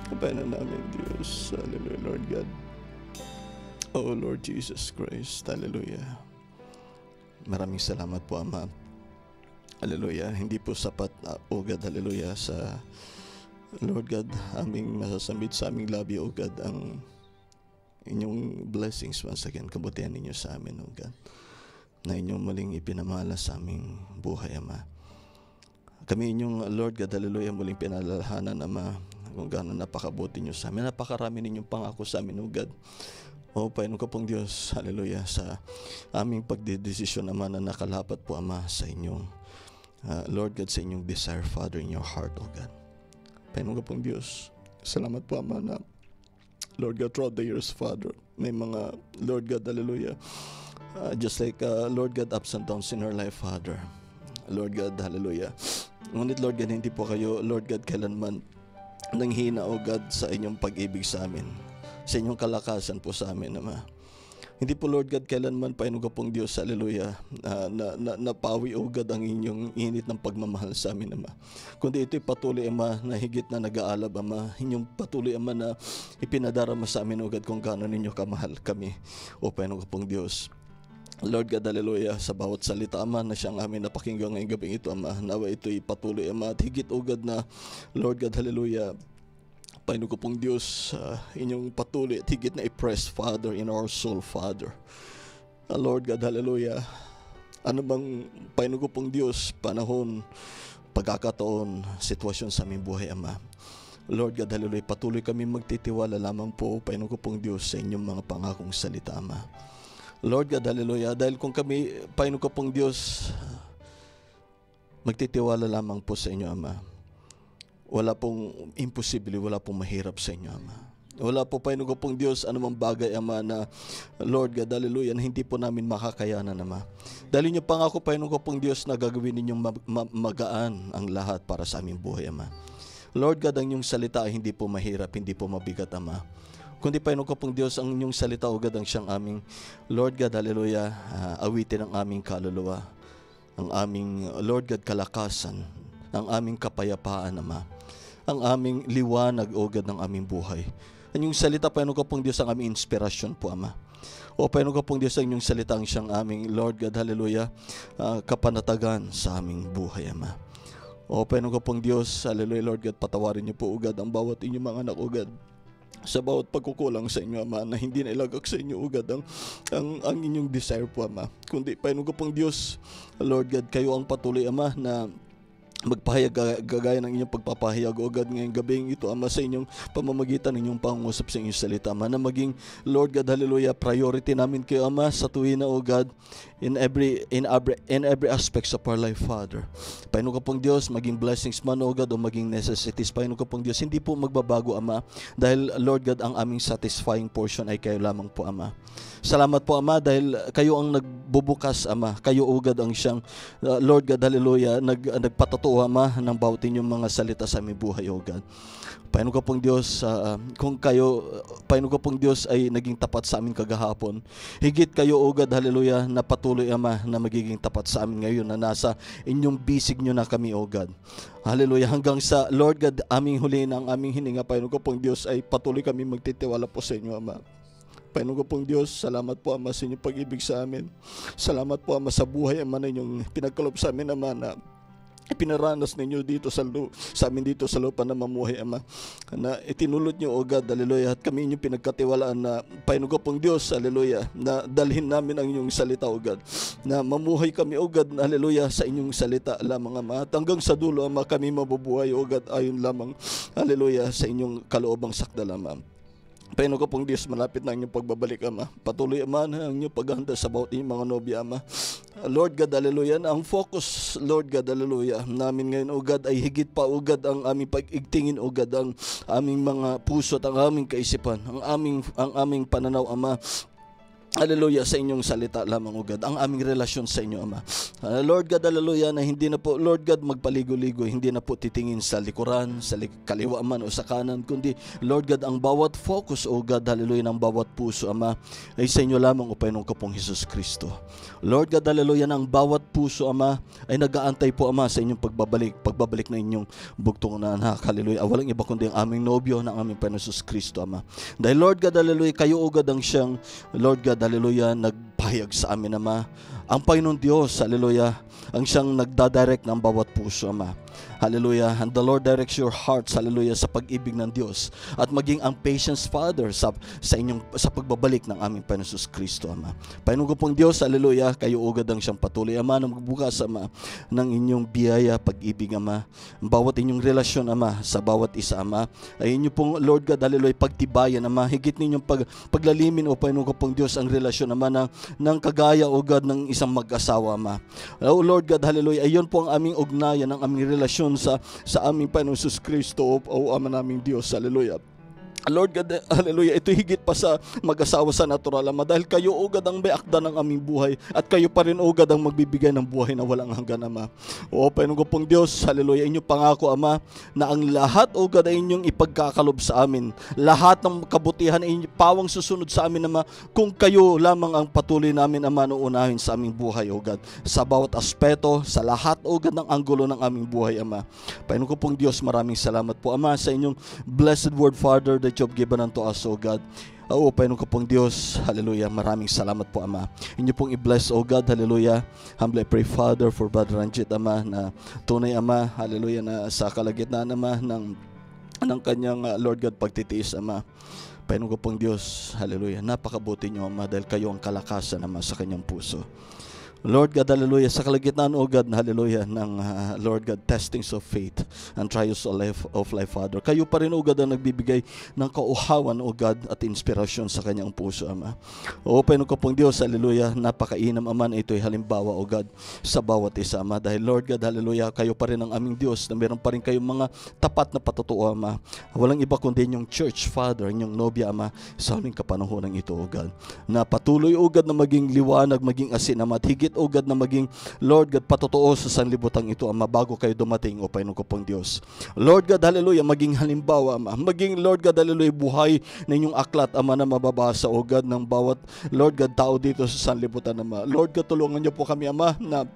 Kapay na namin, Diyos. Hallelujah, Lord God. Oh, Lord Jesus Christ. Hallelujah. Maraming salamat po, Ama. Hallelujah. Hindi po sapat, O God, hallelujah, sa Lord God, aming masasambit sa aming labi, O God, ang inyong blessings once again, kabutihan ninyo sa amin, O God, na inyong muling ipinamala sa aming buhay, Ama. Kami inyong, Lord God, hallelujah, muling pinalalahanan, Ama, kung gaano napakabuti nyo sa amin. Napakarami ninyong pangako sa amin, O God. O Panginoon ko pong Diyos, hallelujah, sa aming pagdedesisyon, Ama, na nakalapat po, Ama, sa inyong Lord God, sa inyong desire, Father, in your heart, O God. Panginoon ko pong Diyos, salamat po, Ama, na Lord God, throughout the years, Father, may mga, Lord God, hallelujah, just like, Lord God, ups and downs in our life, Father. Lord God, hallelujah. Ngunit, Lord God, hindi po kayo, Lord God, kailanman nanghina, O God, sa inyong pag-ibig sa amin, sa inyong kalakasan po sa amin, Ama. Hindi po, Lord God, kailanman, Panginoon ko pong Diyos, hallelujah, napawi, O God, ang inyong init ng pagmamahal sa amin, Ama. Kundi ito'y patuloy, Ama, na higit na nag-aalab, Ama. Inyong patuloy, Ama, na ipinadarama sa amin, O God, kung gaano ninyo kamahal kami, O Panginoon ko pong Diyos. Lord God, hallelujah, sa bawat salita, Ama, na siyang amin napakinggan ngayong gabing ito, Ama, nawa ito'y patuloy, Ama, at higit, O God, na, Lord God, hallelujah, Panginoon ko pong Diyos, inyong patuloy at higit na i-press, Father, in our soul, Father. Lord God, hallelujah. Ano bang, Panginoon ko pong Diyos, panahon, pagkakataon, sitwasyon sa aming buhay, Ama. Lord God, hallelujah, patuloy kami magtitiwala lamang po, Panginoon ko pong Diyos, sa inyong mga pangakong salita, Ama. Lord God, hallelujah, dahil kung kami, Panginoon ko pong Diyos, magtitiwala lamang po sa inyo, Ama, wala pong imposible, wala pong mahirap sa inyo, Ama. Wala po, Panginoon ko pong Diyos, anumang bagay, Ama, na Lord God, hallelujah, na hindi po namin makakayanan, Ama. Dahil niyo pangako, Panginoon ko pong Diyos, na gagawin ninyong magaan ang lahat para sa aming buhay, Ama. Lord God, ang inyong salita ay hindi po mahirap, hindi po mabigat, Ama. Kundi, Panginoon ko pong Diyos, ang inyong salita, O God, ang siyang aming, Lord God, hallelujah, awitin ang aming kaluluwa, ang aming, Lord God, kalakasan, ang aming kapayapaan, Ama. Ang aming liwanag, O God, ng aming buhay. Ang inyong salita, Panginoon ko pong Diyos, ang aming inspirasyon po, Ama. O Panginoon ko pong Diyos, ang inyong salita ang siyang aming, Lord God, hallelujah, kapanatagan sa aming buhay, Ama. O Panginoon ko pong Diyos, hallelujah, Lord God, patawarin niyo po, O God, ang bawat inyong mga anak, O God, sa bawat pagkukulang sa inyo, Ama, na hindi na ilagak sa inyo, O God, ang inyong desire po, Ama. Kundi, Panginoon ko pong Diyos, Lord God, kayo ang patuloy, Ama, na magpahayag gagaya ng inyong pagpapahayag, O God, ngayong gabing ito, Ama, sa inyong pamamagitan ng inyong pangungusap sa inyong salita, Ama, na maging, Lord God, hallelujah, priority namin kayo, Ama, sa tuwin na, O God, in every aspects of our life, Father. Panginoon ko pong Diyos, maging blessings man, O God, o maging necessities, Panginoon ko pong Diyos, hindi po magbabago, Ama, dahil, Lord God, ang aming satisfying portion ay kayo lamang po, Ama. Salamat po, Ama, dahil kayo ang nagbubukas, Ama. Kayo, O God, ang siyang, Lord God, hallelujah, nagpatotoo, Ama, ng bawat inyong mga salita sa aming buhay, O God. Panginoon ko pong Diyos, kung kayo, Panginoon ko pong Diyos ay naging tapat sa amin kagahapon, higit kayo, O God, hallelujah, na patuloy, Ama, na magiging tapat sa amin ngayon, na nasa inyong bisig nyo na kami, O God. Hallelujah, hanggang sa, Lord God, aming huli ng aming hininga, Panginoon ko pong Diyos, ay patuloy kami magtitiwala po sa inyo, Ama. Panginoon ko pong Diyos, salamat po, Ama, sa inyong pag-ibig sa amin. Salamat po, Ama, sa buhay, Ama, na inyong pinagkaloob sa amin, Ama, na pinaranas ninyo dito sa amin dito sa lupa na mamuhay, Ama, na itinulot nyo, O God, hallelujah, at kami inyong pinagkatiwalaan na, Panginoon ko pong Diyos, hallelujah, na dalhin namin ang inyong salita, O God, na mamuhay kami, O God, hallelujah, sa inyong salita lamang, Ama, at hanggang sa dulo, Ama, kami mabubuhay, O God, ayon lamang, hallelujah, sa inyong kaloobang sakdal, Ama. Panginoon ko pong Diyos, malapit na ang inyong pagbabalik, Ama. Patuloy, Ama, na ang inyong paghahanda sa bawat inyong mga nobya, Ama. Lord God, hallelujah, na ang focus, Lord God, hallelujah, namin ngayon, O God, ay higit pa, O God, ang aming pag-igtingin, O God, ang aming mga puso at ang aming kaisipan, ang aming pananaw, Ama, hallelujah, sa inyong salita lamang, O God, ang aming relasyon sa inyo, Ama. Lord God, hallelujah, na hindi na po, Lord God, magpaligo-ligo, hindi na po titingin sa likuran, sa kaliwa man o sa kanan, kundi, Lord God, ang bawat focus, O God, hallelujah, ng bawat puso, Ama, ay sa inyo lamang, O Panginoon ko pong Jesus Kristo. Lord God, hallelujah, ng bawat puso, Ama, ay nag-aantay po, Ama, sa inyong pagbabalik na inyong bugtong na anak, hallelujah. Walang iba kundi ang aming nobyo ng aming Panginoon Jesus Kristo, Ama. Dahil, Lord God, hallelujah, kayo, O God, ang siyang, Lord God, hallelujah, nagpahayag sa amin, Ama. Ang Panginoon Diyos, hallelujah, ang siyang nagdadirect ng bawat puso, Ama. Hallelujah. And the Lord directs your hearts, hallelujah, sa pag-ibig ng Diyos. At maging ang patience, Father, sa pagbabalik ng aming Panginoon Jesus Kristo, Ama. Panginoon ko pong Diyos, hallelujah, kayo ugad ang siyang patuloy, Ama, na magbukas, Ama, ng inyong biyaya, pag-ibig, Ama. Bawat inyong relasyon, Ama, sa bawat isa, Ama, ay inyo pong, Lord God, hallelujah, pagtibayan, Ama. Higit ninyong paglalimin, O Panginoon ko pong Diyos, ang relasyon, Ama, ng kagaya, O God, ng isang mag-asawa, Ama. O Lord God, hallelujah, ayon po ang aming ugnayan, ang aming relasyon sa aming Panginoon Jesus Kristo, o Ama naming Diyos, hallelujah. Lord God, hallelujah, ito higit pa sa mag-asawa sa natural, Ama, dahil kayo, O God, ang may akda ng aming buhay, at kayo pa rin, O God, ang magbibigay ng buhay na walang hanggan, Ama. O Panginoon ko pong Diyos, hallelujah, inyong pangako, Ama, na ang lahat, O God, ay inyong ipagkakalob sa amin. Lahat ng kabutihan ay inyong pawang susunod sa amin, Ama, kung kayo lamang ang patuloy namin, Ama, na unahin sa aming buhay, O God, sa bawat aspeto, sa lahat, O God, ng anggulo ng aming buhay, Ama. Panginoon ko pong Diyos, maraming salamat po, Ama, sa inyong blessed word, Father, that you've given unto us, O God. O Panginoon ko pong Diyos, hallelujah, maraming salamat po, Ama. Inyo pong i-bless, O God, hallelujah. Humbly I pray, Father, for Brother Ranjit, Ama, na tunay, Ama, hallelujah, na sa kalagitnaan, Ama, ng kanyang, Lord God, pagtitiis, Ama. Panginoon ko pong Diyos, hallelujah, napakabuti niyo, Ama, dahil kayo ang kalakasan, Ama, sa kanyang puso. Lord God, hallelujah, sa kalagitnaan, O God, hallelujah, ng Lord God, testings of faith and trials of life, Father. Kayo pa rin, O God, ang nagbibigay ng kauhawan, O God, at inspirasyon sa kanyang puso, Ama. O Panginoon ko pong Diyos, hallelujah, napakainam, Ama, na ito'y halimbawa, O God, sa bawat isa, Ama. Dahil, Lord God, hallelujah, kayo pa rin ang aming Diyos, na meron pa rin kayong mga tapat na patotoo, Ama. Walang iba kundi yung church, Father, yung nobya, Ama, sa huling kapanahonan ito, O God, na patuloy, O God, na maging liwanag, maging asin, Ama, at higit, O God, na maging, Lord God, patotoo sa sanlibutan ito, Ama, bago kayo dumating, O Panginoon ko pong Diyos. Lord God, hallelujah, maging halimbawa, Ama, maging, Lord God, hallelujah, buhay na inyong aklat, Ama, na mababasa, O God, ng bawat, Lord God, tao dito sa sanlibutan, Ama. Lord God, tulungan niyo po kami, Ama, na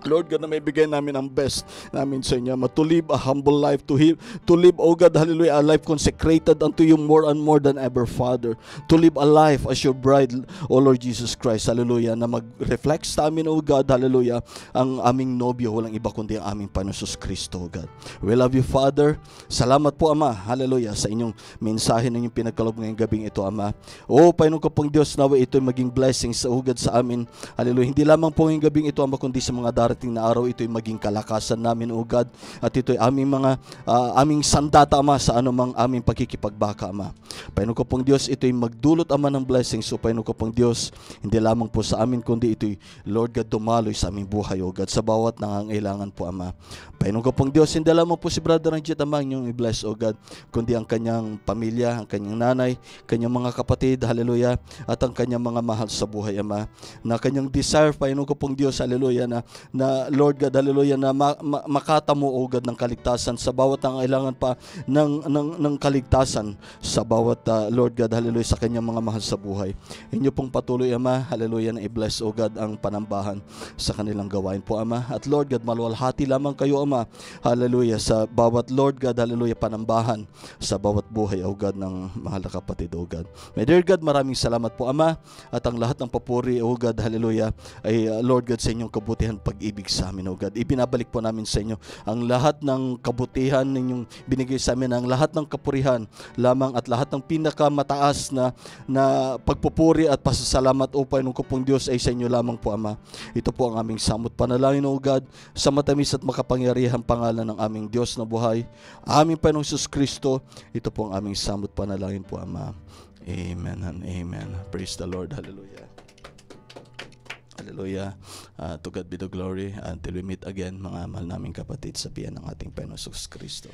Lord God, na may bigay namin ang best namin sa inyo, Ama, to live a humble life, to live, O God, hallelujah, a life consecrated unto you more and more than ever, Father. To live a life as your bride, O Lord Jesus Christ, hallelujah, na mag-reflect sa amin, O God, hallelujah, ang aming nobyo, walang iba kundi ang aming Panginoon Jesus Kristo, O God. We love you, Father. Salamat po, Ama, hallelujah, sa inyong mensahe na inyong pinagkalob ngayong gabing ito, Ama. O Panginoon ko pong Diyos, nawa ito'y maging blessings, O God, sa amin, hallelujah. Hindi lamang po ngayong gabing ito, Ama, kundi sa mga darating darating na araw, ito'y maging kalakasan namin, O God. At ito'y aming sandata, Ama, sa anumang aming pagkikipagbaka, Ama. Panginoon ko pong Diyos, ito'y magdulot, Ama, ng blessings. So Panginoon ko pong Diyos, hindi lamang po sa amin, kundi ito'y, Lord God, dumaloy sa aming buhay, O God, sa bawat nangangailangan po, Ama. Panginoon ko pong Diyos, hindi lamang po si Brother Ranjit, Ama, inyong i-bless, O God, kundi ang kanyang pamilya, ang kanyang nanay, kanyang mga kapatid, hallelujah, at ang kanyang mga mahal sa buhay, Ama, na kanyang desire, Panginoon ko pong Diyos, hallelujah, na Lord God, hallelujah, na makatamo, O God, ng kaligtasan sa bawat nangangailangan pa ng kaligtasan sa bawat Lord God, hallelujah, sa kanyang mga mahal sa buhay. Inyo pong patuloy, Ama, hallelujah, na i-bless, O God, ang panambahan sa kanilang gawain po, Ama. At Lord God, maluwalhati lamang kayo, Ama, hallelujah, sa bawat Lord God, hallelujah, panambahan sa bawat buhay, O God, ng mahal na kapatid, O God. My dear God, maraming salamat po, Ama, at ang lahat ng papuri, O God, hallelujah, ay Lord God, sa inyong kabutihan, pag-ibig sa amin, O God. Ibinabalik po namin sa inyo ang lahat ng kabutihan ninyong binigay sa amin, ang lahat ng kapurihan lamang at lahat ng pinakamataas na pagpupuri at pasasalamat, O Panginoon ko pong Diyos, ay sa inyo lamang po, Ama. Ito po ang aming samot panalangin, O God, sa matamis at makapangyarihang pangalan ng aming Diyos na buhay, aming Panginoong Jesus Kristo. Ito po ang aming samot panalangin po, Ama. Amen and amen. Praise the Lord. Hallelujah. Hallelujah. To God be the glory. Until we meet again, mga mahal naming kapatid, sa piyan ng ating Panginoong Jesus Kristo.